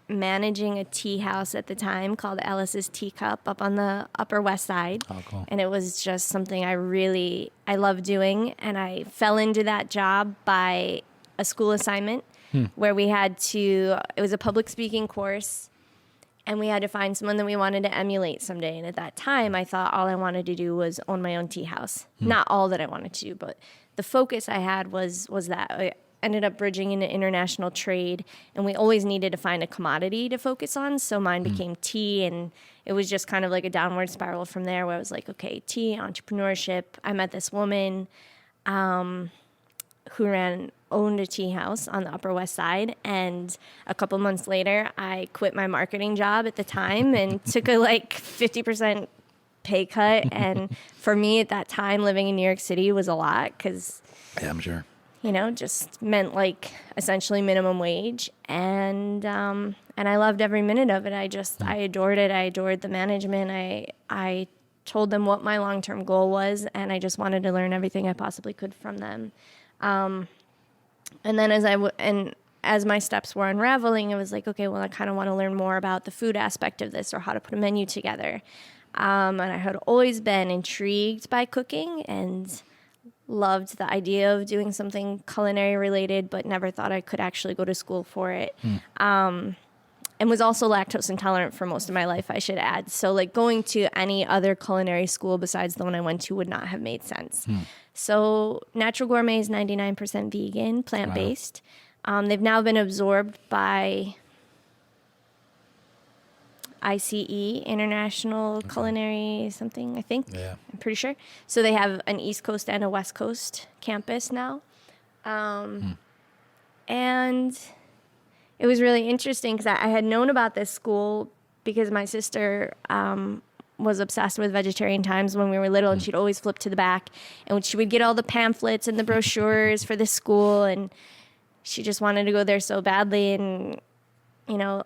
managing a tea house at the time called Alice's Teacup up on the Upper West Side. Oh, cool. And it was just something I loved doing. And I fell into that job by a school assignment where we had to, it was a public speaking course, and we had to find someone that we wanted to emulate someday. And at that time, I thought all I wanted to do was own my own tea house. Not all that I wanted to do, but the focus I had was that. I ended up bridging into international trade, and we always needed to find a commodity to focus on. So mine became tea, and it was just kind of like a downward spiral from there, where I was like, okay, tea, entrepreneurship. I met this woman who owned a tea house on the Upper West Side, and a couple months later, I quit my marketing job at the time and took a 50% pay cut. And for me at that time, living in New York City was a lot, because I'm sure. Just meant essentially minimum wage. And I loved every minute of it. I adored it. I adored the management. I told them what my long-term goal was, and I just wanted to learn everything I possibly could from them. And then as my steps were unraveling, I was like, okay, well, I kind of want to learn more about the food aspect of this, or how to put a menu together. And I had always been intrigued by cooking and loved the idea of doing something culinary related, but never thought I could actually go to school for it. And was also lactose intolerant for most of my life, I should add. So going to any other culinary school besides the one I went to would not have made sense. So Natural Gourmet is 99% vegan, plant-based. Wow. They've now been absorbed by ICE, International Culinary something, I think. Yeah. I'm pretty sure. So they have an East Coast and a West Coast campus now. And it was really interesting because I had known about this school because my sister was obsessed with Vegetarian Times when we were little, and she'd always flip to the back, and she would get all the pamphlets and the brochures for the school, and she just wanted to go there so badly. And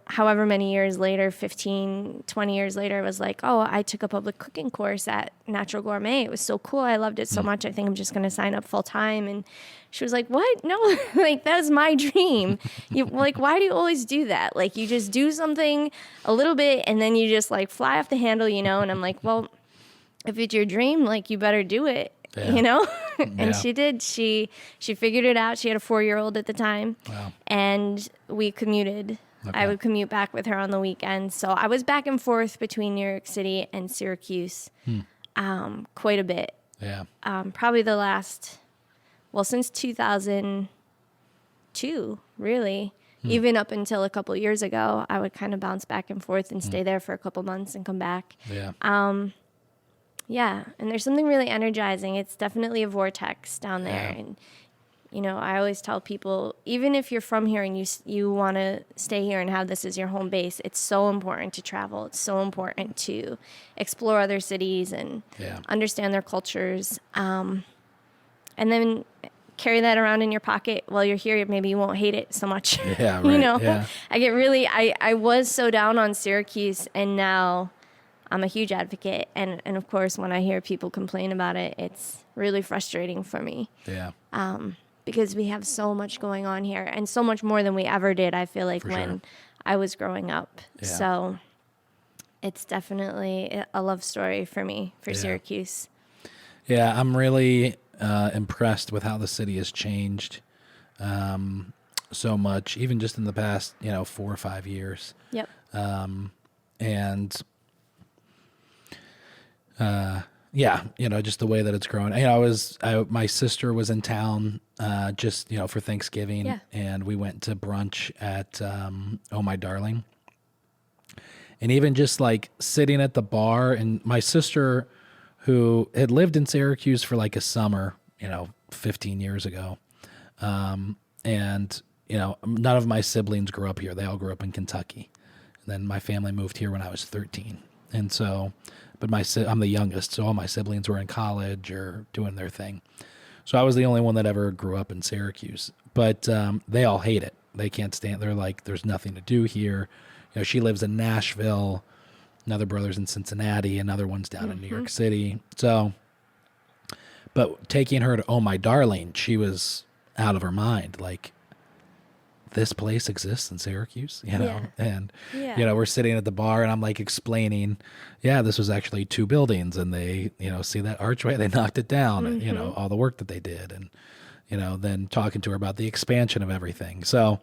however many years later, 15, 20 years later, it was like, oh, I took a public cooking course at Natural Gourmet. It was so cool. I loved it so much. I think I'm just going to sign up full time. And she was like, what? No, that's my dream. Why do you always do that? You just do something a little bit and then you just fly off the handle, And I'm like, well, if it's your dream, you better do it, And she did. She figured it out. She had a 4-year-old at the time. Wow. And we commuted. Okay. I would commute back with her on the weekends. So I was back and forth between New York City and Syracuse quite a bit. Yeah. Probably since 2002, really. Even up until a couple years ago, I would kind of bounce back and forth and stay there for a couple months and come back. Yeah. Yeah, and there's something really energizing. It's definitely a vortex down there. Yeah. And, you know, I always tell people, even if you're from here and you want to stay here and have this as your home base, it's so important to travel. It's so important to explore other cities and understand their cultures. And then carry that around in your pocket while you're here. Maybe you won't hate it so much. Yeah, right. You know, yeah. I was so down on Syracuse, and now I'm a huge advocate. And of course, when I hear people complain about it, it's really frustrating for me. Yeah. Because we have so much going on here, and so much more than we ever did, I feel like, For when sure. I was growing up. Yeah. So it's definitely a love story for me, for Syracuse. Yeah, I'm really impressed with how the city has changed so much, even just in the past, 4 or 5 years. Yep. And just the way that it's grown. My sister was in town just for Thanksgiving, and we went to brunch at Oh My Darling. And even just like sitting at the bar, and my sister, who had lived in Syracuse for like a summer, 15 years ago. And, none of my siblings grew up here. They all grew up in Kentucky. And then my family moved here when I was 13. And so, but I'm the youngest, so all my siblings were in college or doing their thing. So I was the only one that ever grew up in Syracuse. But they all hate it. They can't stand. They're like, there's nothing to do here. She lives in Nashville. Another brother's in Cincinnati. Another one's down in New York City. So, but taking her to Oh My Darling, she was out of her mind. Like, this place exists in Syracuse, and we're sitting at the bar, and I'm like explaining, this was actually 2 buildings, and they, see that archway, they knocked it down, and all the work that they did, and then talking to her about the expansion of everything. So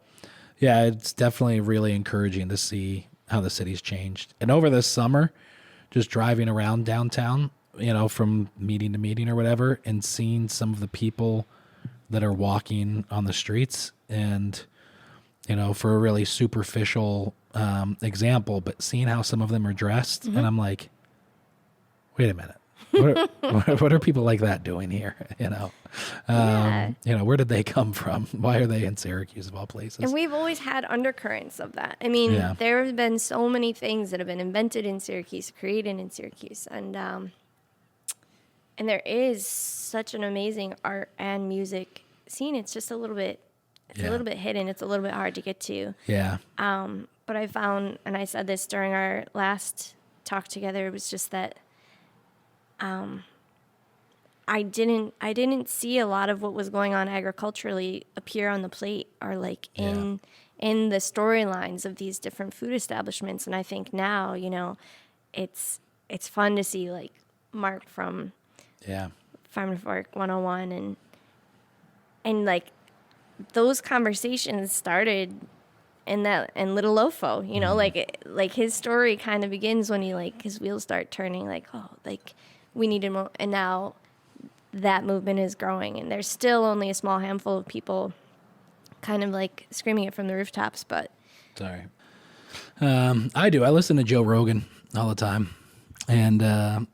it's definitely really encouraging to see how the city's changed. And over this summer, just driving around downtown, from meeting to meeting or whatever, and seeing some of the people that are walking on the streets, and for a really superficial example, but seeing how some of them are dressed, and I'm like, wait a minute, what are people like that doing here? Where did they come from? Why are they in Syracuse of all places? And we've always had undercurrents of that. I mean, there have been so many things that have been invented in Syracuse, created in Syracuse, and there is such an amazing art and music scene. It's just a little bit. It's a little bit hidden. It's a little bit hard to get to. Yeah. But I found, and I said this during our last talk together, it was just that I didn't see a lot of what was going on agriculturally appear on the plate or like in the storylines of these different food establishments. And I think now, it's fun to see like Mark from Farm to Fork 101 and like those conversations started in Little Lofo, like his story kind of begins when his wheels start turning, like, oh, like we need more. And now that movement is growing, and there's still only a small handful of people kind of like screaming it from the rooftops, but. Sorry. I do. I listen to Joe Rogan all the time, and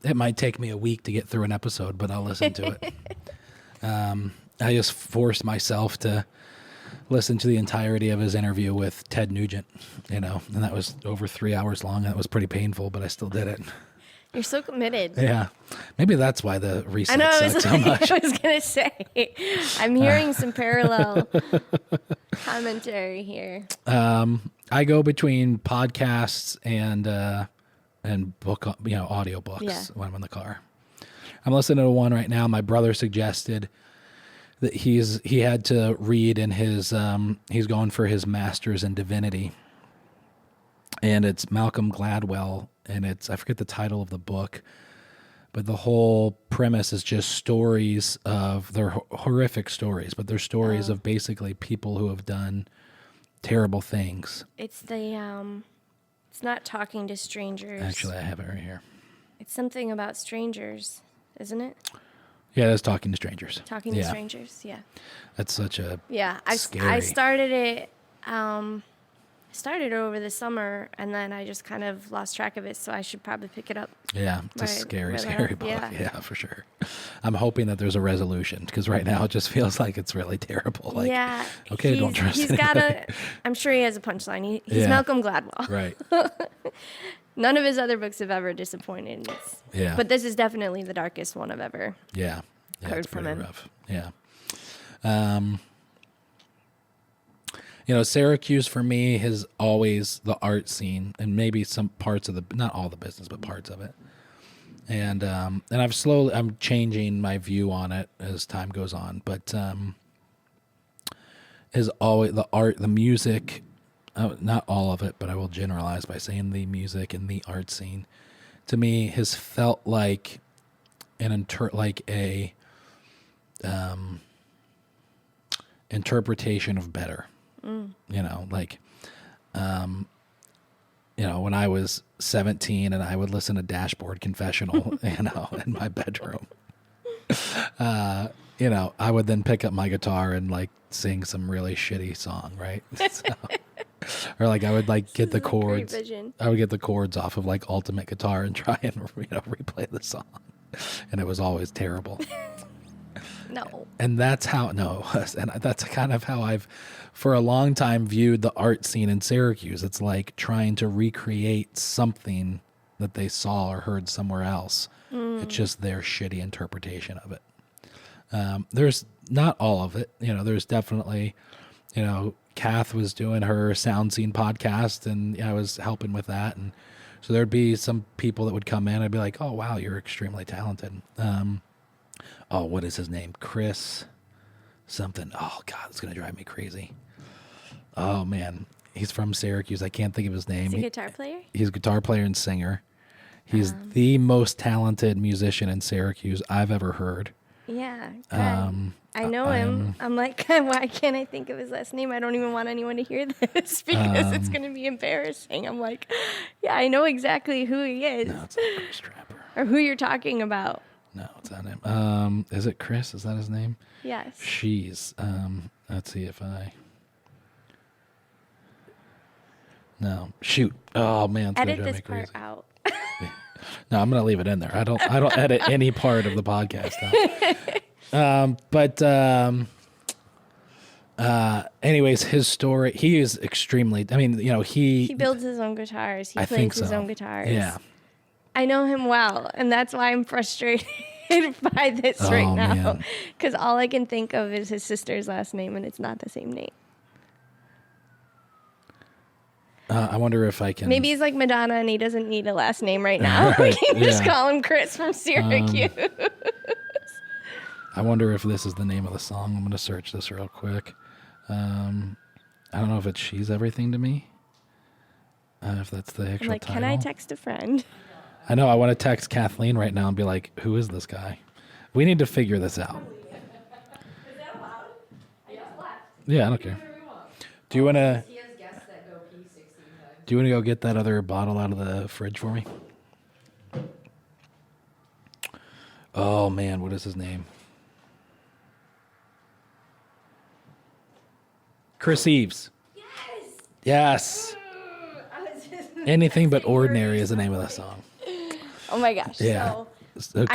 it might take me a week to get through an episode, but I'll listen to it. I just forced myself to listen to the entirety of his interview with Ted Nugent, and that was over 3 hours long. That was pretty painful, but I still did it. You're so committed. Yeah. Maybe that's why the reset sucked so much. I was going to say, I'm hearing some parallel commentary here. I go between podcasts and book, audiobooks when I'm in the car. I'm listening to one right now. My brother suggested that he had to read in his he's going for his master's in divinity, and it's Malcolm Gladwell, and I forget the title of the book, but the whole premise is just stories of, they're horrific stories, but they're stories of basically people who have done terrible things. It's it's not Talking to Strangers. Actually, I have it right here. It's something about strangers, isn't it? Yeah, that's Talking to Strangers. Talking to Strangers, yeah. That's such a I started it Started over the summer, and then I just kind of lost track of it, so I should probably pick it up. Yeah, it's a scary book. Yeah, for sure. I'm hoping that there's a resolution, because right now it just feels like it's really terrible. Like, yeah. Okay, don't trust He's anybody. got I'm sure he has a punchline. He's Malcolm Gladwell. Right. None of his other books have ever disappointed. Yeah. But this is definitely the darkest one I've ever heard it's from pretty him. rough. Yeah. Syracuse for me is always the art scene, and maybe some parts of not all the business, but parts of it. And I'm changing my view on it as time goes on, but is always the art, the music, not all of it, but I will generalize by saying the music and the art scene, to me, has felt like a interpretation of better. When I was 17 and I would listen to Dashboard Confessional, in my bedroom, I would then pick up my guitar and like sing some really shitty song, right? Or like I would like get the chords. I would get the chords off of like Ultimate Guitar and try and replay the song, and it was always terrible. No. And that's kind of how I've, for a long time, viewed the art scene in Syracuse. It's like trying to recreate something that they saw or heard somewhere else. It's just their shitty interpretation of it. There's not all of it. There's definitely, Kath was doing her Sound Scene podcast, and I was helping with that. And so there'd be some people that would come in. I'd be like, oh, wow, you're extremely talented. What is his name? Chris something. Oh, God, it's going to drive me crazy. Oh, man. He's from Syracuse. I can't think of his name. He's a guitar player? He's a guitar player and singer. He's the most talented musician in Syracuse I've ever heard. Yeah. I know him. I'm like, why can't I think of his last name? I don't even want anyone to hear this because it's going to be embarrassing. I'm like, yeah, I know exactly who he is. No, it's not Chris Trapper. Or who you're talking about. No, it's not him. Is it Chris? Is that his name? Yes. She's. Let's see if I. No, shoot. Oh man, it's edit gonna drive this me crazy. part out. No, I'm gonna leave it in there. I don't edit any part of the podcast out. Anyways, his story. He is extremely. I mean, he builds his own guitars. He plays his own guitars. Yeah. I know him well, and that's why I'm frustrated by this right now. Because all I can think of is his sister's last name, and it's not the same name. I wonder if I can. Maybe he's like Madonna, and he doesn't need a last name right now. We can just call him Chris from Syracuse. I wonder if this is the name of the song. I'm going to search this real quick. I don't know if it's "She's Everything to Me." If that's the actual title. Can I text a friend? I know. I want to text Kathleen right now and be like, who is this guy? We need to figure this out. Is that allowed? I just left. Yeah, I don't care. Do you want to... He has guests that go pee 16 times. Do you want to go get that other bottle out of the fridge for me? Oh, man. What is his name? Chris Eves. Yes. Anything But Ordinary is the name of the song. Oh my gosh. Yeah. So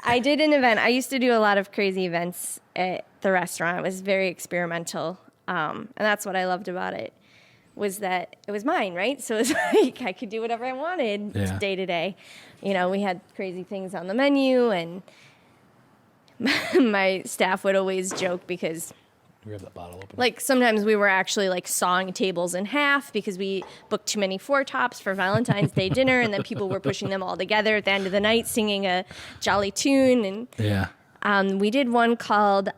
I did an event. I used to do a lot of crazy events at the restaurant. It was very experimental. And that's what I loved about it, was that it was mine, right? So it's like I could do whatever I wanted day to day. We had crazy things on the menu, and my staff would always joke because We have that bottle open. like sometimes we were actually like sawing tables in half because we booked too many four tops for Valentine's Day dinner, and then people were pushing them all together at the end of the night singing a jolly tune. And Yeah. we did one called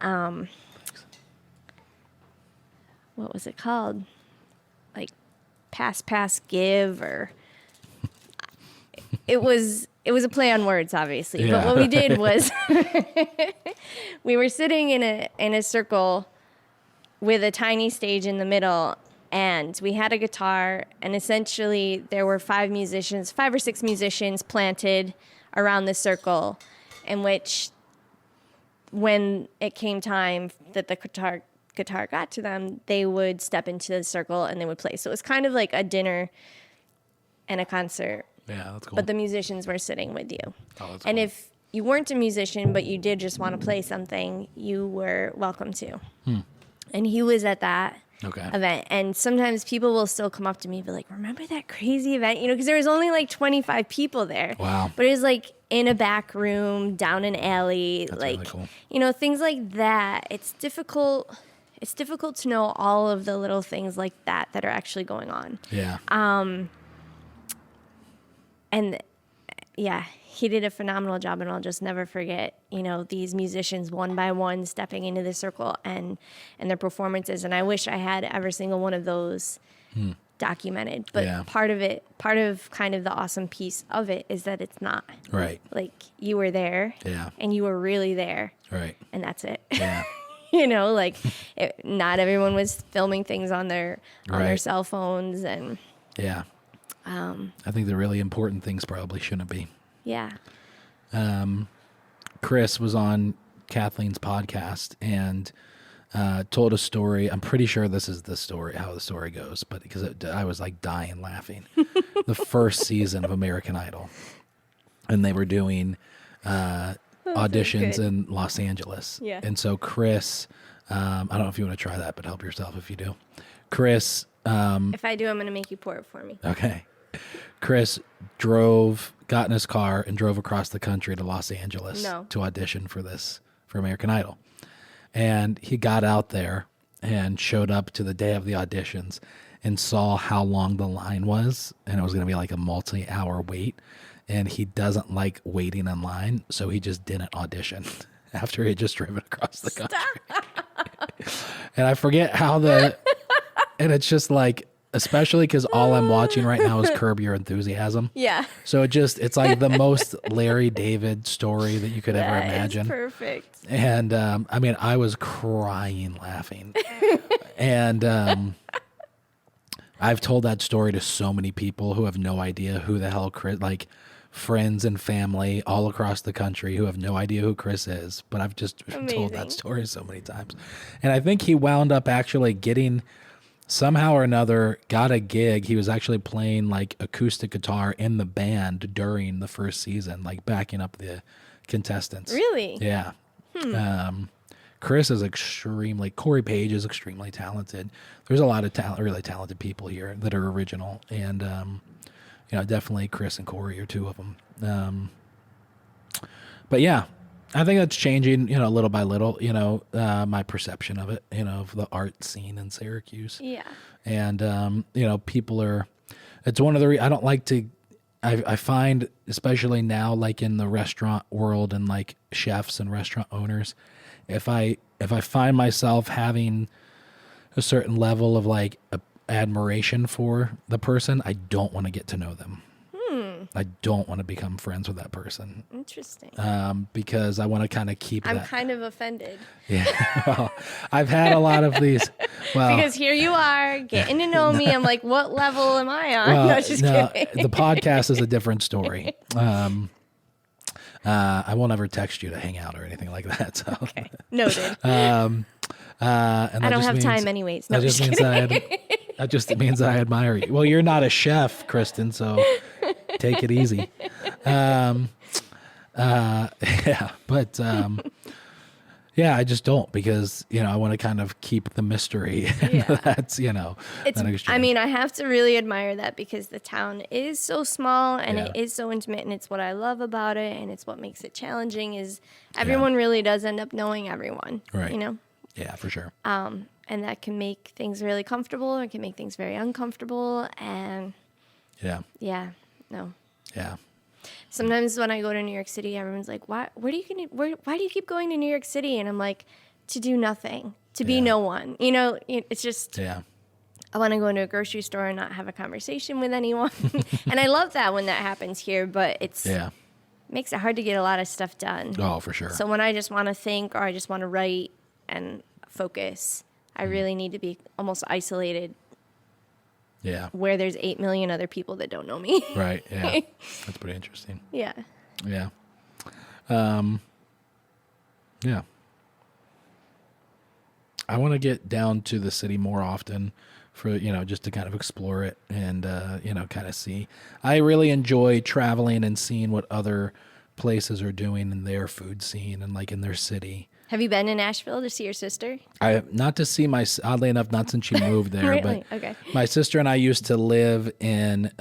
what was it called? Like Pass Give, or it was a play on words, obviously. Yeah. But what we did was we were sitting in a circle with a tiny stage in the middle, and we had a guitar, and essentially there were 5 or 6 musicians planted around the circle, in which when it came time that the guitar got to them, they would step into the circle and they would play. So it was kind of like a dinner and a concert. Yeah, that's cool. But the musicians were sitting with you. Oh, that's and cool. if you weren't a musician, but you did just want to play something, you were welcome to. And he was at that event. And sometimes people will still come up to me and be like, remember that crazy event? You know, because there was only like 25 people there. Wow. But it was like in a back room, down an alley. That's like, really cool. you know, things like that. It's difficult to know all of the little things like that are actually going on. Yeah. And yeah, he did a phenomenal job, and I'll just never forget, you know, these musicians one by one stepping into the circle and their performances. And I wish I had every single one of those documented. But part of kind of the awesome piece of it is that it's not. Right. Like, you were there. Yeah. And you were really there. Right. And that's it. Yeah. You know, like, not everyone was filming things on their cell phones. And yeah. I think the really important things probably shouldn't be. yeah. Chris was on Kathleen's podcast and told a story. I'm pretty sure this is the story, how the story goes, but because I was like dying laughing. The first season of American Idol, and they were doing auditions in Los Angeles. Yeah. And so Chris, I don't know if you want to try that, but help yourself if you do. Chris. If I do, I'm going to make you pour it for me. Okay. Chris got in his car and drove across the country to Los Angeles to audition for American Idol. And he got out there and showed up to the day of the auditions and saw how long the line was. And it was going to be like a multi-hour wait. And he doesn't like waiting in line, so he just didn't audition after he had just driven across the country. And I forget how and it's just like, especially because all I'm watching right now is Curb Your Enthusiasm. Yeah. So it's like the most Larry David story that you could ever imagine. Perfect. And I mean, I was crying laughing. And I've told that story to so many people who have no idea who the hell Chris, like friends and family all across the country who have no idea who Chris is. But I've just told that story so many times. And I think he wound up actually somehow or another got a gig. He was actually playing like acoustic guitar in the band during the first season, like backing up the contestants. Really? Yeah. Chris is Corey Page is extremely talented. There's a lot of really talented people here that are original. And, definitely Chris and Corey are two of them. But yeah, I think that's changing, little by little, my perception of it, of the art scene in Syracuse. Yeah. And, it's one of I don't like to, I find, especially now, like in the restaurant world and like chefs and restaurant owners, if I find myself having a certain level of like admiration for the person, I don't want to get to know them. I don't want to become friends with that person. Interesting. Because I want to kind of keep I'm kind of offended. Yeah. Well, I've had a lot of these. Well, because here you are getting to know me. I'm like, what level am I on? No, just kidding. The podcast is a different story. I won't ever text you to hang out or anything like that. So. Okay. Noted. And I don't have time anyways. No, that just means I admire you. Well, you're not a chef, Kristen, so take it easy. Yeah, I just don't because, I want to kind of keep the mystery. Yeah. That's, I mean, I have to really admire that because the town is so small and it is so intimate, and it's what I love about it, and it's what makes it challenging is everyone really does end up knowing everyone. Right. Yeah, for sure. And that can make things really comfortable. It can make things very uncomfortable. And yeah, no. Yeah. Sometimes when I go to New York City, everyone's like, why do you keep going to New York City? And I'm like, to do nothing, to be no one. It's just, I want to go into a grocery store and not have a conversation with anyone. And I love that when that happens here, but it makes it hard to get a lot of stuff done. Oh, for sure. So when I just want to think or I just want to write and focus, I really need to be almost isolated. Yeah. Where there's 8 million other people that don't know me. Right. Yeah. That's pretty interesting. Yeah. Yeah. Yeah. I want to get down to the city more often for, just to kind of explore it and, kind of see. I really enjoy traveling and seeing what other places are doing in their food scene and like in their city. Have you been in Nashville to see your sister? Not to see oddly enough, not since she moved there, Really? but Okay. my sister and I used to live in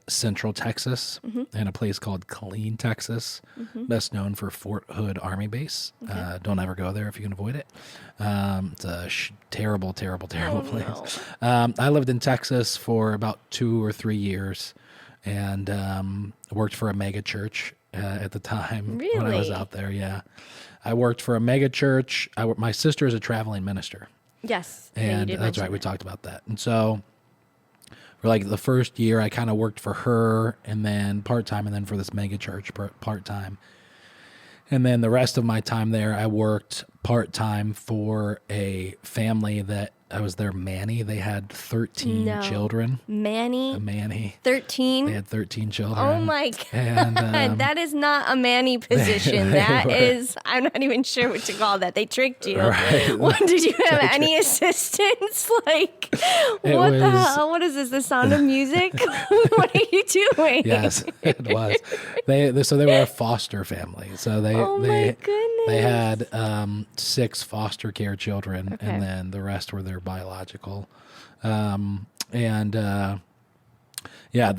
Central Texas in a place called Killeen, Texas, best known for Fort Hood Army Base. Okay. Don't ever go there if you can avoid it. It's a terrible, terrible, terrible place. No. I lived in Texas for about 2 or 3 years and worked for a mega church at the time when I was Really? out there. Yeah. I worked for a mega church. My sister is a traveling minister. Yes. Yeah, you And did that's mention right. We that. talked about that. And so for like the first year, I kind of worked for her and then part-time and then for this mega church part-time. And then the rest of my time there, I worked part-time for a family that I was their Manny. They had 13 No. children. A Manny, Manny. 13. They had 13 children. Oh my God. And, that is not a Manny position. That is, I'm not even sure what to call that. They tricked you. Right. What, did you have any assistants? Like, It what the was- hell? What is this? The Sound of Music? What are you doing? Yes, it was. So they were a foster family. So they Oh my goodness. they had 6 foster care children, Okay. and then the rest were their biological. The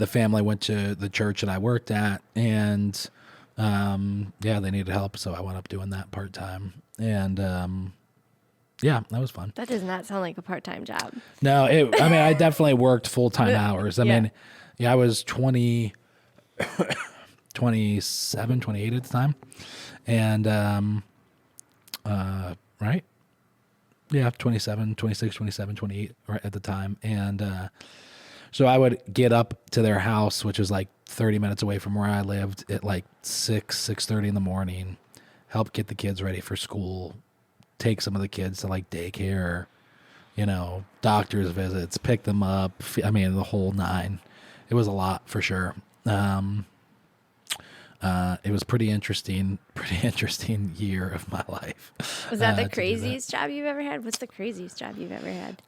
family went to the church that I worked at, and they needed help, so I went up doing that part time, and that was fun. That does not sound like a part-time job. No, I definitely worked full-time hours. Yeah. I was 27, 28 at the time. And, right? Yeah, 27, 26, 27, 28 right at the time. And so I would get up to their house, which was like 30 minutes away from where I lived, at like 6:30 in the morning, help get the kids ready for school, take some of the kids to like daycare, doctor's visits, pick them up. The whole 9. It was a lot for sure. It was pretty interesting year of my life. Was that the to do craziest job you've ever had? What's the craziest job you've ever had?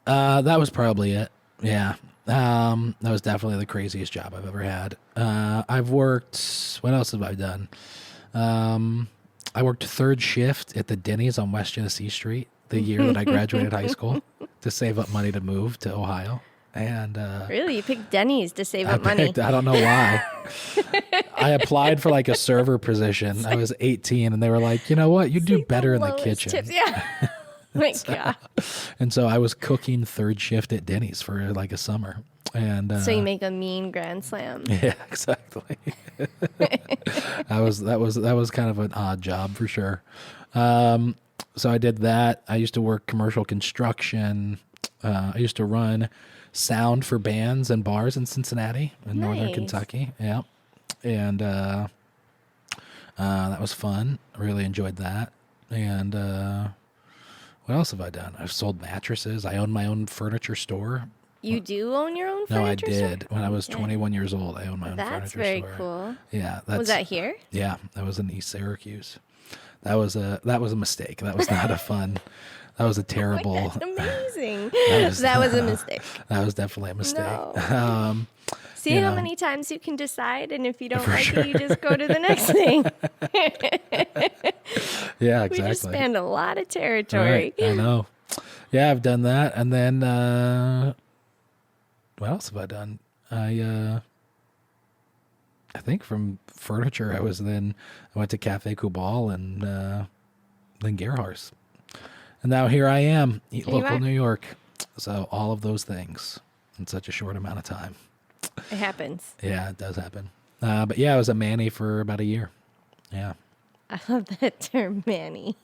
That was probably it. Yeah. That was definitely the craziest job I've ever had. I've worked, what else have I done? I worked 3rd shift at the Denny's on West Genesee Street the year that I graduated high school to save up money to move to Ohio. And Really? You picked Denny's to save up money? I don't know why. I applied for like a server position. I was 18 and they were like, you know what? You do better in the Lowest kitchen. tips. Yeah. My God. And so I was cooking 3rd shift at Denny's for like a summer. And So you make a mean grand slam. yeah, exactly. that was kind of an odd job for sure. So I did that. I used to work commercial construction. I used to run sound for bands and bars in Cincinnati in northern Nice. Kentucky. Yeah. And that was fun. I really enjoyed that. And what else have I done? I've sold mattresses. I own my own furniture store. You do own your own No, I furniture store? did. When I was Okay. 21 years old, I owned my own That's furniture very store. cool. Yeah. Was that here? Yeah, that was in East Syracuse. That was a mistake. That was not a fun. That was a terrible. That's amazing. was- That was a mistake. That was definitely a mistake. No. See you how know. many times you can decide, and if you don't For like sure. it, you just go to the next thing. Yeah, We just exactly. spanned a lot of territory. Right, I know. Yeah, I've done that, and then what else have I done? I think from furniture, I went to Cafe Kubal and then Gerhart's, and now here I am, Eat Here you Local are. New York. So all of those things in such a short amount of time. It happens. Yeah, it does happen. But yeah, I was a Manny for about a year. Yeah. I love that term, Manny.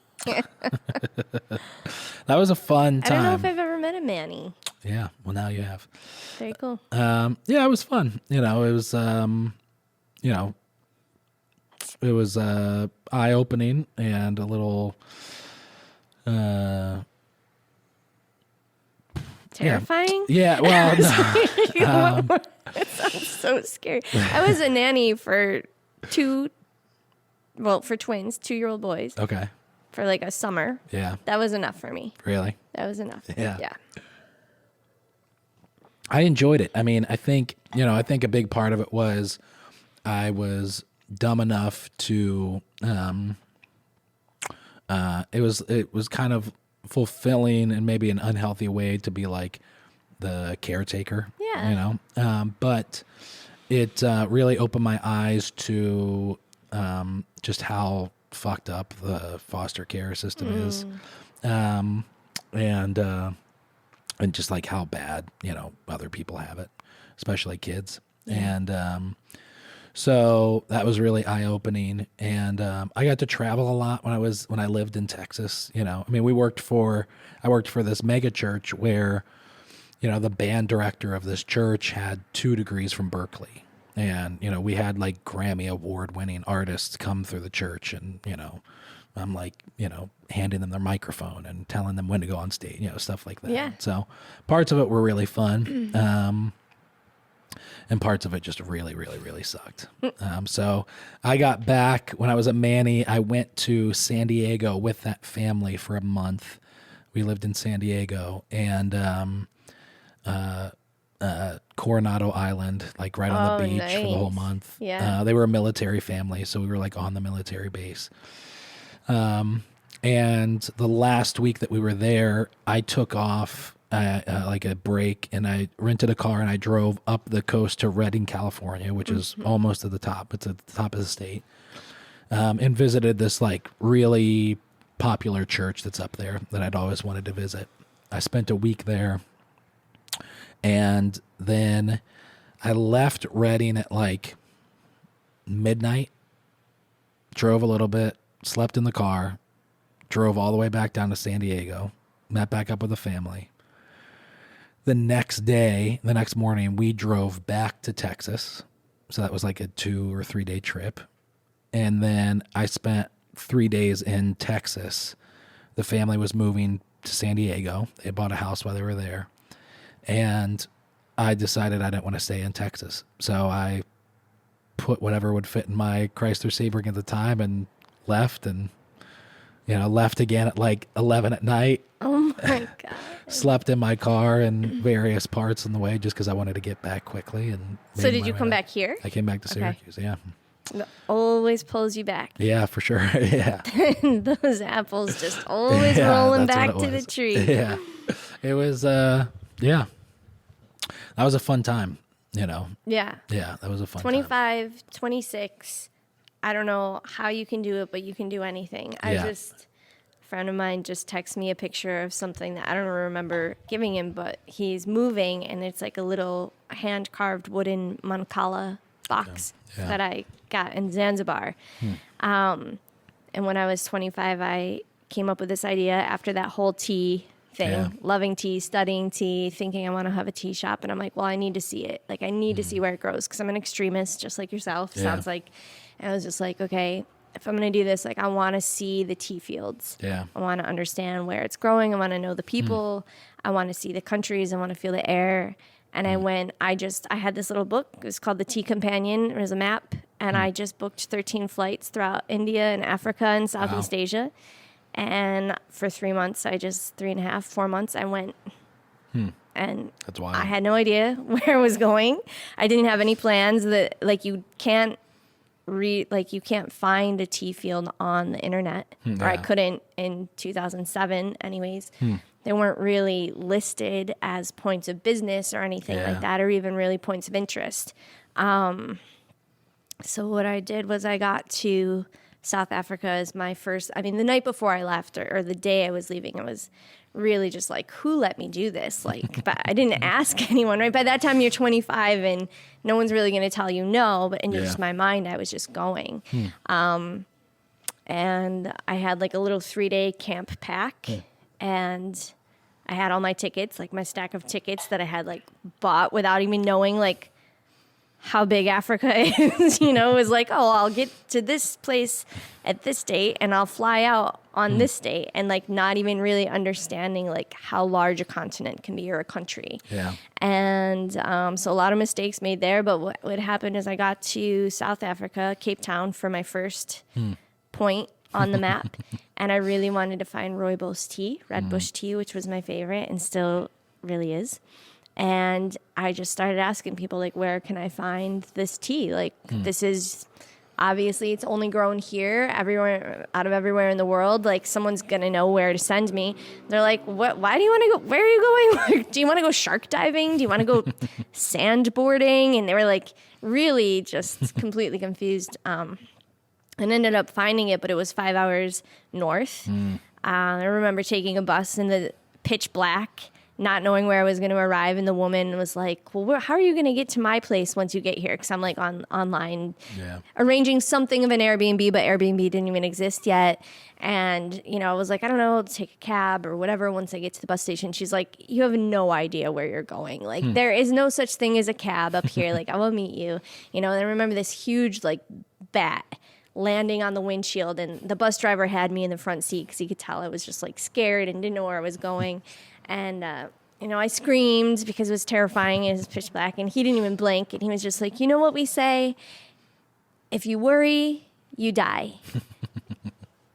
That was a fun I time. don't know if I've ever met a Manny. Yeah. Well, now you have. Very cool. Yeah, it was fun. It was, it was eye-opening and a little, Terrifying? yeah, well, no. That sounds so scary. I was a nanny for twins, 2-year-old boys. Okay. for like a summer. Yeah. That was enough for me. Really? That was enough. Yeah. Yeah. I enjoyed it. I mean, I think a big part of it was I was dumb enough to, it was kind of fulfilling in maybe an unhealthy way to be like the caretaker, Yeah. but it really opened my eyes to just how fucked up the foster care system is, and just like how bad other people have it, especially kids. And so that was really eye opening. And I got to travel a lot when I lived in Texas. I mean, I worked for this mega church where the band director of this church had 2 degrees from Berkeley. And, we had like Grammy award winning artists come through the church, and, I'm like, handing them their microphone and telling them when to go on stage, stuff like that. Yeah. So parts of it were really fun. And parts of it just really, really, really sucked. So I got back when I was at Manny. I went to San Diego with that family for a month. We lived in San Diego, and Coronado Island, like right on the beach for the whole month. Yeah. They were a military family, so we were like on the military base. And the last week that we were there, I took off like a break, and I rented a car and I drove up the coast to Redding, California, which is almost at the top. It's at the top of the state. And visited this like really popular church that's up there that I'd always wanted to visit. I spent a week there, and then I left Redding at like midnight, drove a little bit, slept in the car, drove all the way back down to San Diego, met back up with the family. The next morning, we drove back to Texas. So that was like a 2 or 3 day trip. And then I spent 3 days in Texas. The family was moving to San Diego. They bought a house while they were there. And I decided I didn't want to stay in Texas. So I put whatever would fit in my Chrysler Sebring at the time and left, and left again at like 11 at night. Oh my God. Slept in my car in various parts on the way just because I wanted to get back quickly. And So did you come back here? I came back to Syracuse, yeah. It always pulls you back. Yeah, for sure. Yeah. Those apples just always rolling back to the tree. Yeah. It was, yeah. That was a fun time, Yeah. Yeah, that was a fun 25, 26. I don't know how you can do it, but you can do anything. Yeah. A friend of mine just texted me a picture of something that I don't remember giving him, but he's moving, and it's like a little hand-carved wooden mancala box that I got in Zanzibar. And when I was 25, I came up with this idea after that whole tea thing, loving tea, studying tea, thinking I want to have a tea shop. And I'm like, well, I need to see it. Like, I need to see where it grows, because I'm an extremist, just like yourself, sounds like. And I was just like, okay, if I'm going to do this, like, I want to see the tea fields. Yeah. I want to understand where it's growing. I want to know the people. I want to see the countries. I want to feel the air. And I had this little book. It was called The Tea Companion. It was a map. And I just booked 13 flights throughout India and Africa and Southeast Asia. And for 3 months, 3.5, 4 months, I went. And That's wild. I had no idea where I was going. I didn't have any plans. That like you can't find a tea field on the internet, or I couldn't in 2007 anyways. They weren't really listed as points of business or anything like that, or even really points of interest. So what I did was I got to South Africa as my first, the night before I left, or the day I was leaving, I was really just like, who let me do this? Like, but I didn't ask anyone, right? By that time you're 25 and no one's really going to tell you no, but in just my mind, I was just going. And I had like a little 3-day camp pack, and I had all my tickets, like my stack of tickets that I had like bought without even knowing like how big Africa is. It was like, oh, I'll get to this place at this date and I'll fly out on this date, and like not even really understanding like how large a continent can be, or a country. Yeah. And so a lot of mistakes made there, but what happened is I got to South Africa, Cape Town, for my first point on the map. And I really wanted to find rooibos tea, red bush tea, which was my favorite and still really is. And I just started asking people, like, where can I find this tea? Like, this is obviously it's only grown here, everywhere, out of everywhere in the world. Like, someone's going to know where to send me. They're like, what? Why do you want to go? Where are you going? Do you want to go shark diving? Do you want to go sandboarding? And they were like, really just completely confused. And ended up finding it, but it was 5 hours north. I remember taking a bus in the pitch black, not knowing where I was going to arrive. And the woman was like, well, how are you going to get to my place once you get here? Because I'm like online arranging something of an Airbnb, but Airbnb didn't even exist yet. And, you know, I was like, I don't know, I'll take a cab or whatever once I get to the bus station. She's like, you have no idea where you're going. Like, there is no such thing as a cab up here. Like, I will meet you. You know, and I remember this huge, like, bat landing on the windshield, and the bus driver had me in the front seat because he could tell I was just, like, scared and didn't know where I was going. And, you know, I screamed because it was terrifying. It was pitch black, and he didn't even blink. And he was just like, you know what we say? If you worry, you die.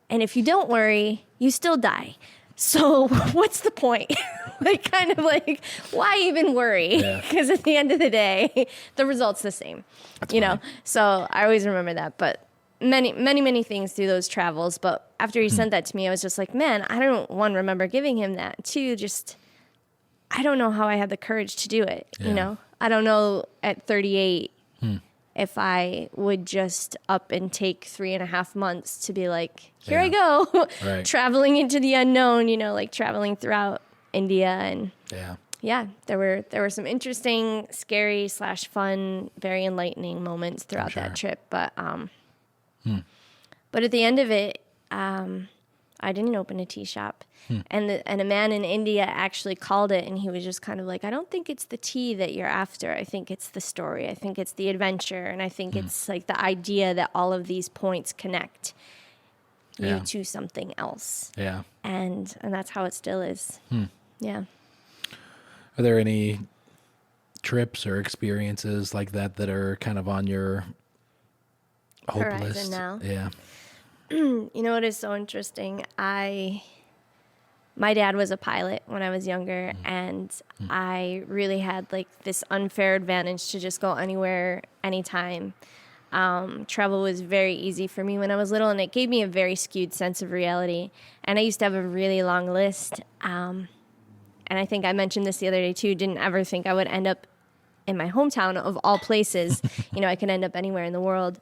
And if you don't worry, you still die. So what's the point? Like, kind of like, why even worry? Because at the end of the day, the result's the same. That's you know? So I always remember that. But many things through those travels. But after he sent that to me, I was just like, man, I don't, one, remember giving him that. Two, just, I don't know how I had the courage to do it. You know? I don't know at 38 if I would just up and take 3.5 months to be like, here I go, traveling into the unknown, you know, like traveling throughout India. And there were some interesting, scary / fun, very enlightening moments throughout that trip. But at the end of it, I didn't open a tea shop. And a man in India actually called it, and he was just kind of like, I don't think it's the tea that you're after. I think it's the story. I think it's the adventure. And I think it's like the idea that all of these points connect you to something else. Yeah. And that's how it still is. Yeah. Are there any trips or experiences like that that are kind of on your hope horizon list? Now? Yeah. You know what is so interesting? My dad was a pilot when I was younger, and I really had like this unfair advantage to just go anywhere, anytime. Travel was very easy for me when I was little, and it gave me a very skewed sense of reality. And I used to have a really long list. And I think I mentioned this the other day too, didn't ever think I would end up in my hometown of all places. You know, I could end up anywhere in the world.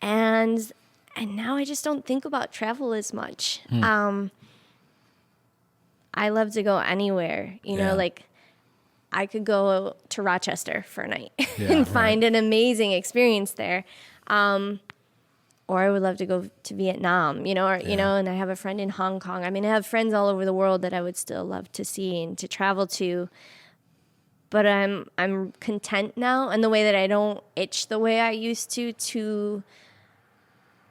And now I just don't think about travel as much. I love to go anywhere, you know, like I could go to Rochester for a night and find an amazing experience there. Or I would love to go to Vietnam, you know, or, you know, and I have a friend in Hong Kong. I mean, I have friends all over the world that I would still love to see and to travel to. But I'm content now, and the way that I don't itch the way I used to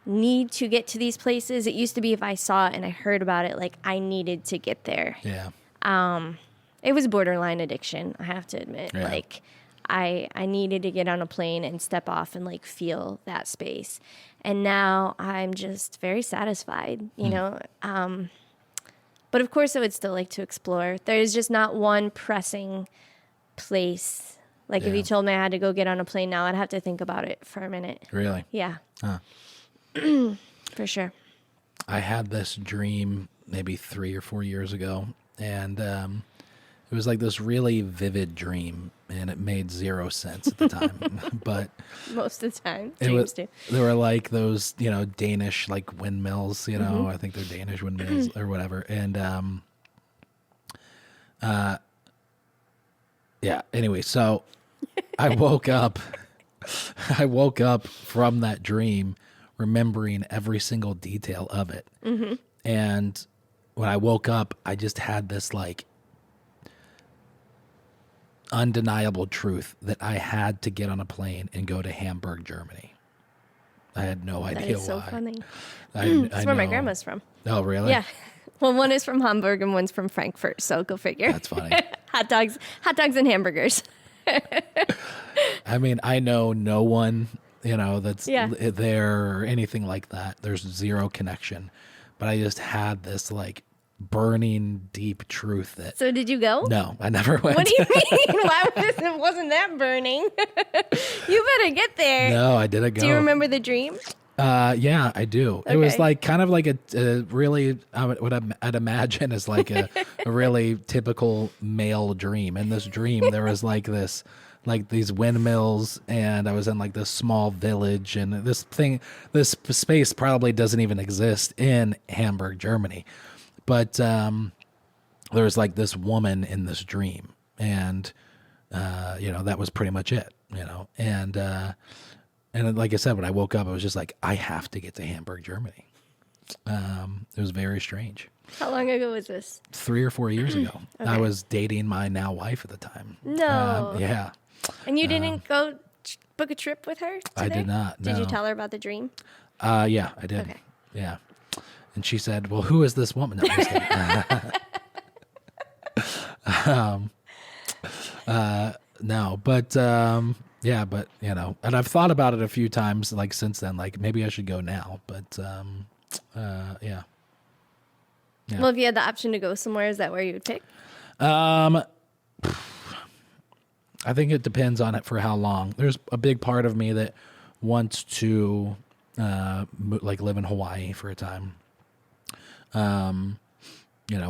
need to get to these places. It used to be if I saw it and I heard about it, like I needed to get there. Yeah. It was borderline addiction, I have to admit. Yeah. Like I needed to get on a plane and step off and like feel that space. And now I'm just very satisfied, you know. But of course I would still like to explore. There's just not one pressing place. Like if you told me I had to go get on a plane now, I'd have to think about it for a minute. Really? Yeah. Huh. For sure. I had this dream maybe 3 or 4 years ago, and it was like this really vivid dream, and it made zero sense at the time. But most of the time, dreams do. There were like those, you know, Danish like windmills, you know, I think they're Danish windmills or whatever. And anyway, so I woke up from that dream remembering every single detail of it. And when I woke up, I just had this like undeniable truth that I had to get on a plane and go to Hamburg, Germany. I had no idea why. That is so funny. That's where my grandma's from. Oh, really? Yeah. Well, one is from Hamburg and one's from Frankfurt, so go figure. That's funny. Hot dogs and hamburgers. I mean, I know no one that's there or anything like that. There's zero connection. But I just had this like burning deep truth that. So did you go? No, I never went. What do you mean? Why wasn't that burning? You better get there. No, I didn't go. Do you remember the dream? Yeah, I do. Okay. It was like kind of like a really, I'd imagine is like a really typical male dream. In this dream, there was like these windmills, and I was in like this small village, and this space probably doesn't even exist in Hamburg, Germany. But there was like this woman in this dream, and that was pretty much it. And like I said, when I woke up, I was just like, I have to get to Hamburg, Germany. It was very strange. How long ago was this? 3 or 4 years ago. Okay. I was dating my now wife at the time. No. Yeah. And you didn't go book a trip with her today? I did not. No. Did you tell her about the dream? Yeah, I did. Okay. Yeah. And she said, well, who is this woman? No, I'm just kidding. No, but yeah, but and I've thought about it a few times, like since then, like maybe I should go now, but yeah. Well, if you had the option to go somewhere, is that where you would pick? I think it depends on it for how long. There's a big part of me that wants to live in Hawaii for a time.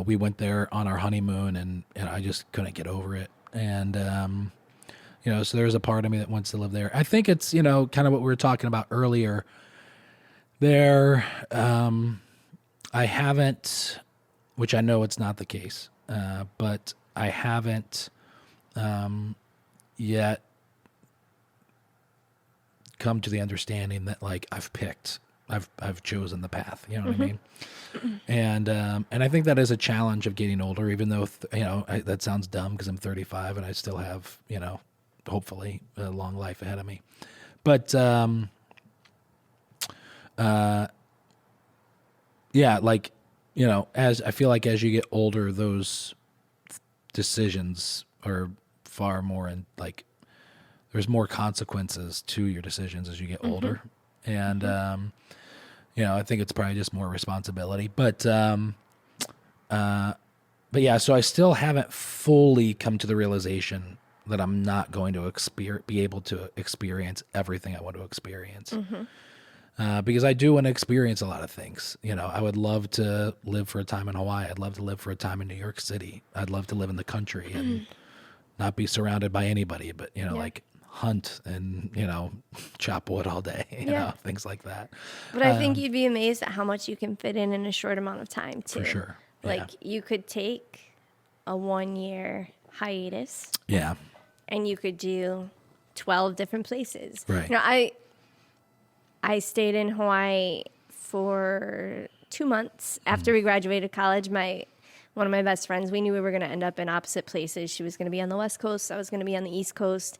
We went there on our honeymoon, and I just couldn't get over it, and so there's a part of me that wants to live there. I think it's, kind of what we were talking about earlier. There, I haven't, which I know it's not the case, but I haven't yet come to the understanding that like I've chosen the path. You know what I mean? And I think that is a challenge of getting older, even though, that sounds dumb because I'm 35 and I still have, hopefully a long life ahead of me. But, yeah, like, as I feel like as you get older, those decisions are far more, and like, there's more consequences to your decisions as you get older. And, I think it's probably just more responsibility, but yeah, so I still haven't fully come to the realization that I'm not going to be able to experience everything I want to experience. Because I do want to experience a lot of things. I would love to live for a time in Hawaii. I'd love to live for a time in New York City. I'd love to live in the country and not be surrounded by anybody, but, like hunt and, chop wood all day, things like that. But I think you'd be amazed at how much you can fit in a short amount of time, too. For sure. Like, you could take a 1-year hiatus. Yeah. And you could do 12 different places. Right. I stayed in Hawaii for 2 months after we graduated college. One of my best friends, we knew we were going to end up in opposite places. She was going to be on the West Coast. I was going to be on the East Coast.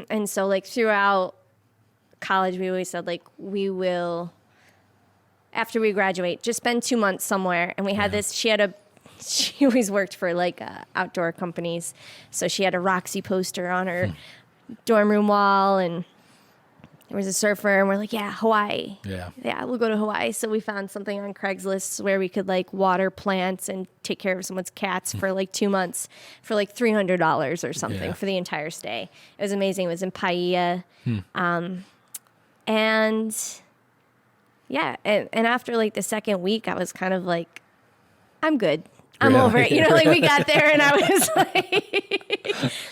And so, like, throughout college, we always said, like, we will, after we graduate, just spend 2 months somewhere. And we had this, she always worked for, like, outdoor companies. So she had a Roxy poster on her dorm room wall, and there was a surfer, and we're like, yeah, Hawaii. Yeah, we'll go to Hawaii. So we found something on Craigslist where we could like water plants and take care of someone's cats for like 2 months for like $300 or something for the entire stay. It was amazing. It was in Paia. And yeah, and after like the second week, I was kind of like, I'm good. I'm over it. Like we got there and I was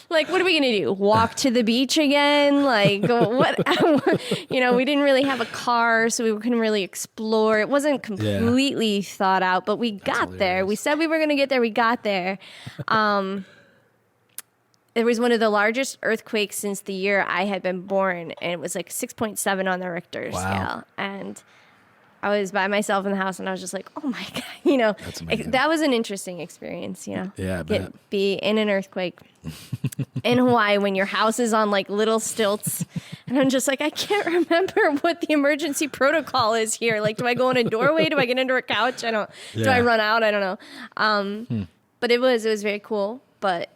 like, what are we going to do? Walk to the beach again? Like what? We didn't really have a car, so we couldn't really explore. It wasn't completely thought out, but we got there. We said we were going to get there. We got there. It was one of the largest earthquakes since the year I had been born. And it was like 6.7 on the Richter scale. And I was by myself in the house, and I was just like, "Oh my god!" That's amazing. That was an interesting experience. Yeah, I bet. Be in an earthquake in Hawaii when your house is on like little stilts, and I'm just like, I can't remember what the emergency protocol is here. Like, do I go in a doorway? Do I get under a couch? Do I run out? I don't know. But it was very cool. But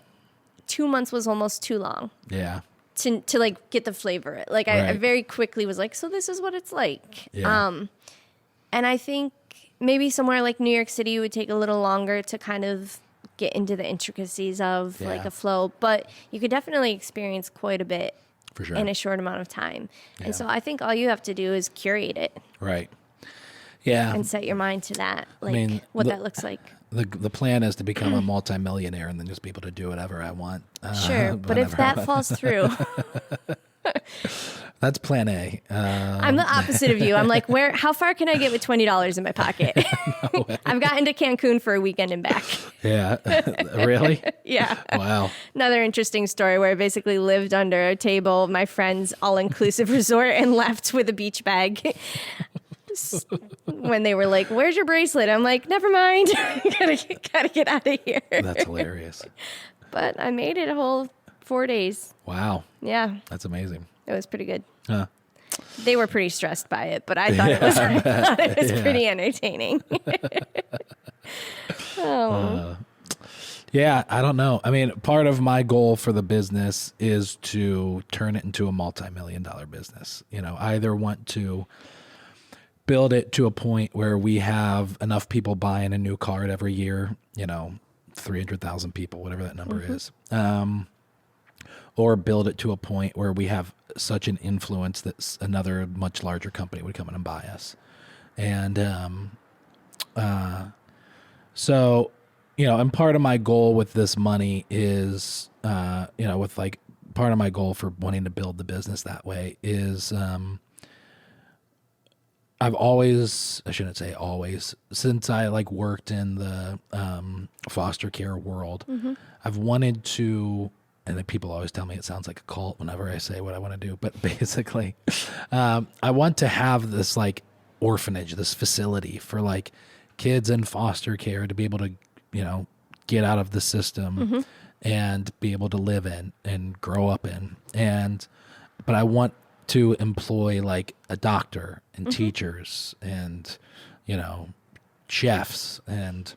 2 months was almost too long. Yeah. to like get the flavor. Like I very quickly was like, so this is what it's like. Yeah. And I think maybe somewhere like New York City would take a little longer to kind of get into the intricacies of like a flow, but you could definitely experience quite a bit For sure. in a short amount of time. Yeah. And so I think all you have to do is curate it. Right. Yeah. And set your mind to that, like what that looks like. The plan is to become a multimillionaire and then just be able to do whatever I want. Sure, but if that falls through, that's plan A. I'm the opposite of you. I'm like, how far can I get with $20 in my pocket? I've gotten to Cancun for a weekend and back. Yeah. Really? Yeah. Wow. Another interesting story where I basically lived under a table of my friend's all-inclusive resort and left with a beach bag. When they were like, "Where's your bracelet?" I'm like, "Never mind, gotta get out of here." That's hilarious. But I made it a whole 4 days. Wow. Yeah, That's amazing. it was pretty good. Huh. They were pretty stressed by it, but I thought it was pretty entertaining. Yeah, I don't know. I mean, part of my goal for the business is to turn it into a multi-million-dollar business. I either want to build it to a point where we have enough people buying a new card every year, 300,000 people, whatever that number is, or build it to a point where we have such an influence that another much larger company would come in and buy us. And so, and part of my goal with this money is, with like part of my goal for wanting to build the business that way is, I shouldn't say always, since I like worked in the foster care world, I've wanted to, and then people always tell me it sounds like a cult whenever I say what I want to do, but basically, I want to have this like orphanage, this facility for like kids in foster care to be able to, get out of the system and be able to live in and grow up in. But I want to employ like a doctor and teachers and, chefs and,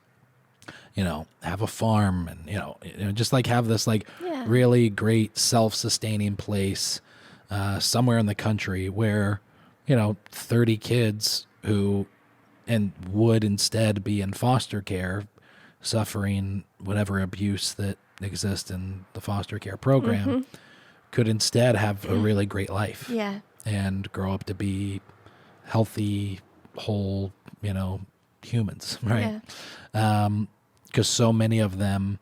have a farm and, just like have this like really great self-sustaining place somewhere in the country where, 30 kids who would instead be in foster care suffering whatever abuse that exists in the foster care program could instead have a really great life. Yeah. And grow up to be healthy, whole, humans, right? Yeah. Because so many of them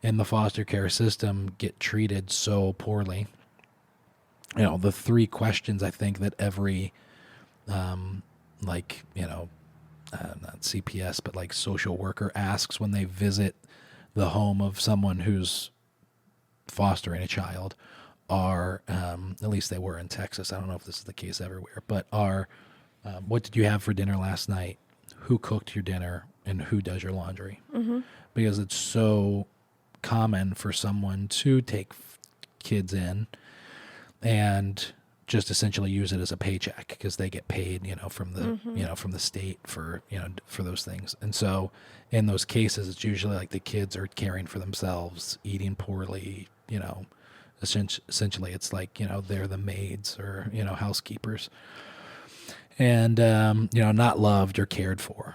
in the foster care system get treated so poorly. The three questions I think that every, not CPS, but like social worker asks when they visit the home of someone who's fostering a child are, at least they were in Texas, I don't know if this is the case everywhere, but are, what did you have for dinner last night? Who cooked your dinner? And who does your laundry? Because it's so common for someone to take kids in and just essentially use it as a paycheck because they get paid, from the, from the state for, for those things. And so in those cases, it's usually like the kids are caring for themselves, eating poorly, essentially it's like, they're the maids or, housekeepers and, not loved or cared for,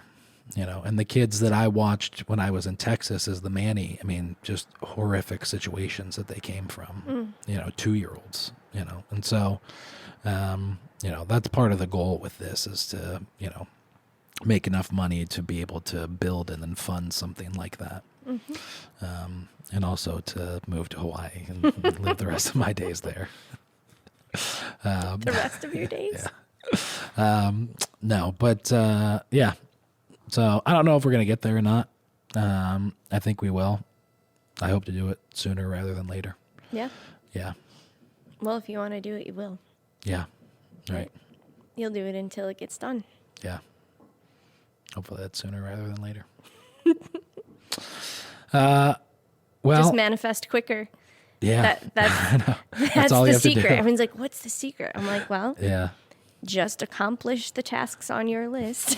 and the kids that I watched when I was in Texas as the Manny, I mean, just horrific situations that they came from, 2-year-olds, and so, that's part of the goal with this is to, make enough money to be able to build and then fund something like that. And also to move to Hawaii and live the rest of my days there. The rest of your days? Yeah. No, but yeah. So I don't know if we're going to get there or not. I think we will. I hope to do it sooner rather than later. Yeah. Yeah. Well, if you want to do it, you will. Yeah. Right. You'll do it until it gets done. Yeah. Hopefully that's sooner rather than later. Well, just manifest quicker. Yeah. That's all the you have to secret. do. Everyone's like, what's the secret? I'm like, well, Yeah. just accomplish the tasks on your list.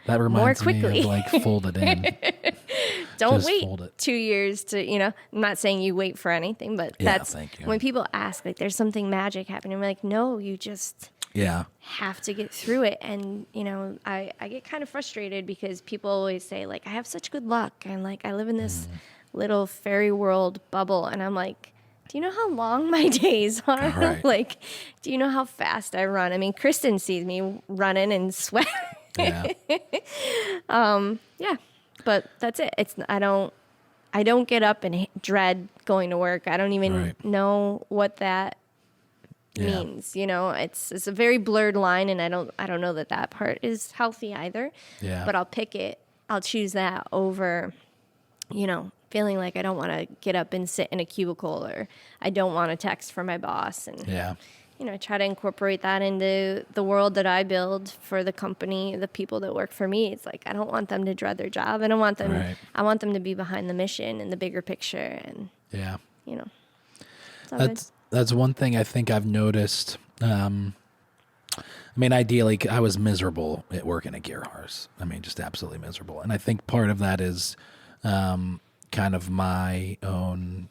That reminds me of like fold it in. Don't Just wait fold it. 2 years to, I'm not saying you wait for anything, but that's thank you. when people ask, like, there's something magic happening. I'm like, no, you just have to get through it. And, I get kind of frustrated because people always say, like, I have such good luck. And, like, I live in this little fairy world bubble. And I'm like, do you know how long my days are? Right. Like, do you know how fast I run? I mean, Kristen sees me running and sweating. Yeah. Yeah, but that's it. I don't get up and dread going to work. I don't even know what that means. It's a very blurred line, and I don't know that part is healthy either. Yeah. But I'll choose that over, feeling like I don't want to get up and sit in a cubicle, or I don't want to text from my boss, and try to incorporate that into the world that I build for the company, the people that work for me. It's like, I don't want them to dread their job. I don't want them, I want them to be behind the mission and the bigger picture. And, that's one thing I think I've noticed. Ideally, I was miserable at working at Gerhar's. Just absolutely miserable. And I think part of that is kind of my own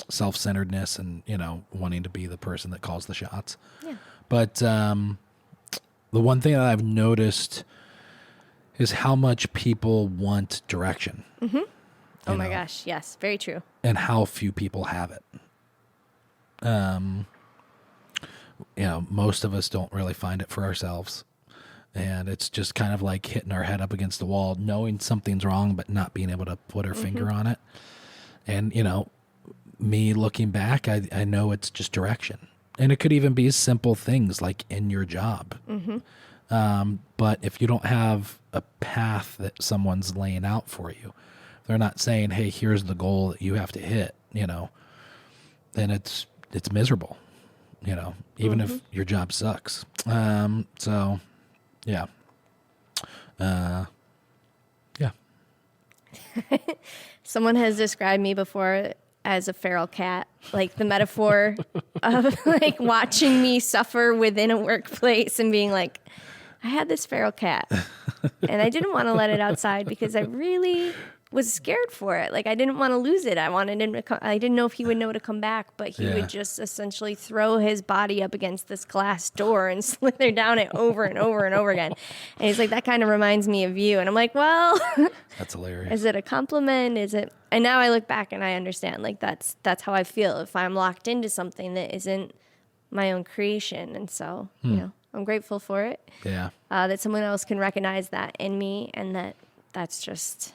self-centeredness and, wanting to be the person that calls the shots. Yeah. But the one thing that I've noticed is how much people want direction. Mm-hmm. Oh my gosh. Yes. Very true. And how few people have it. Most of us don't really find it for ourselves. And it's just kind of like hitting our head up against the wall, knowing something's wrong, but not being able to put our finger on it. And, me looking back, I know it's just direction. And it could even be simple things like in your job. Mm-hmm. But if you don't have a path that someone's laying out for you, they're not saying, hey, here's the goal that you have to hit, then it's miserable, even if your job sucks. So, yeah. Yeah. Someone has described me before as a feral cat, like the metaphor of like watching me suffer within a workplace and being like, I had this feral cat and I didn't want to let it outside because I really was scared for it. Like, I didn't want to lose it. I wanted him to come. I didn't know if he would know to come back, but he would just essentially throw his body up against this glass door and slither down it over and over and over again. And he's like, that kind of reminds me of you. And I'm like, well, that's hilarious. Is it a compliment? Is it? And now I look back and I understand, like, that's how I feel if I'm locked into something that isn't my own creation. And so, I'm grateful for it. Yeah. That someone else can recognize that in me, and that's just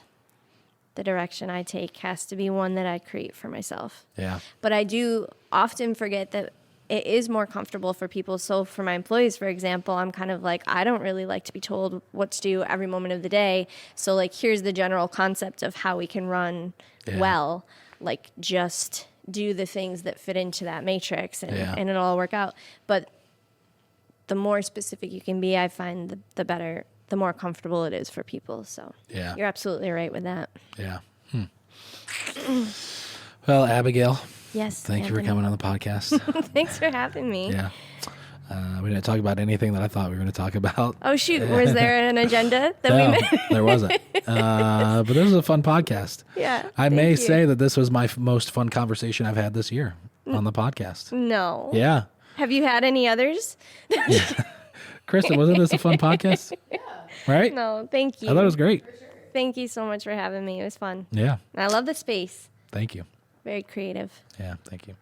the direction I take has to be one that I create for myself. Yeah. But I do often forget that it is more comfortable for people. So for my employees, for example, I'm kind of like, I don't really like to be told what to do every moment of the day. So like, here's the general concept of how we can run well, like just do the things that fit into that matrix and it'll all work out. But the more specific you can be, I find the better, the more comfortable it is for people. So you're absolutely right with that. Yeah. Well, Abigail. Yes. Thank you for coming on the podcast. Thanks for having me. Yeah. We didn't talk about anything that I thought we were going to talk about. Oh, shoot. Was there an agenda that we made? There wasn't. But this was a fun podcast. Yeah. I may say that this was my most fun conversation I've had this year on the podcast. No. Yeah. Have you had any others? Kristen, wasn't this a fun podcast? Yeah. Right? No, thank you. I thought it was great. For sure. Thank you so much for having me. It was fun. Yeah. I love the space. Thank you. Very creative. Yeah, thank you.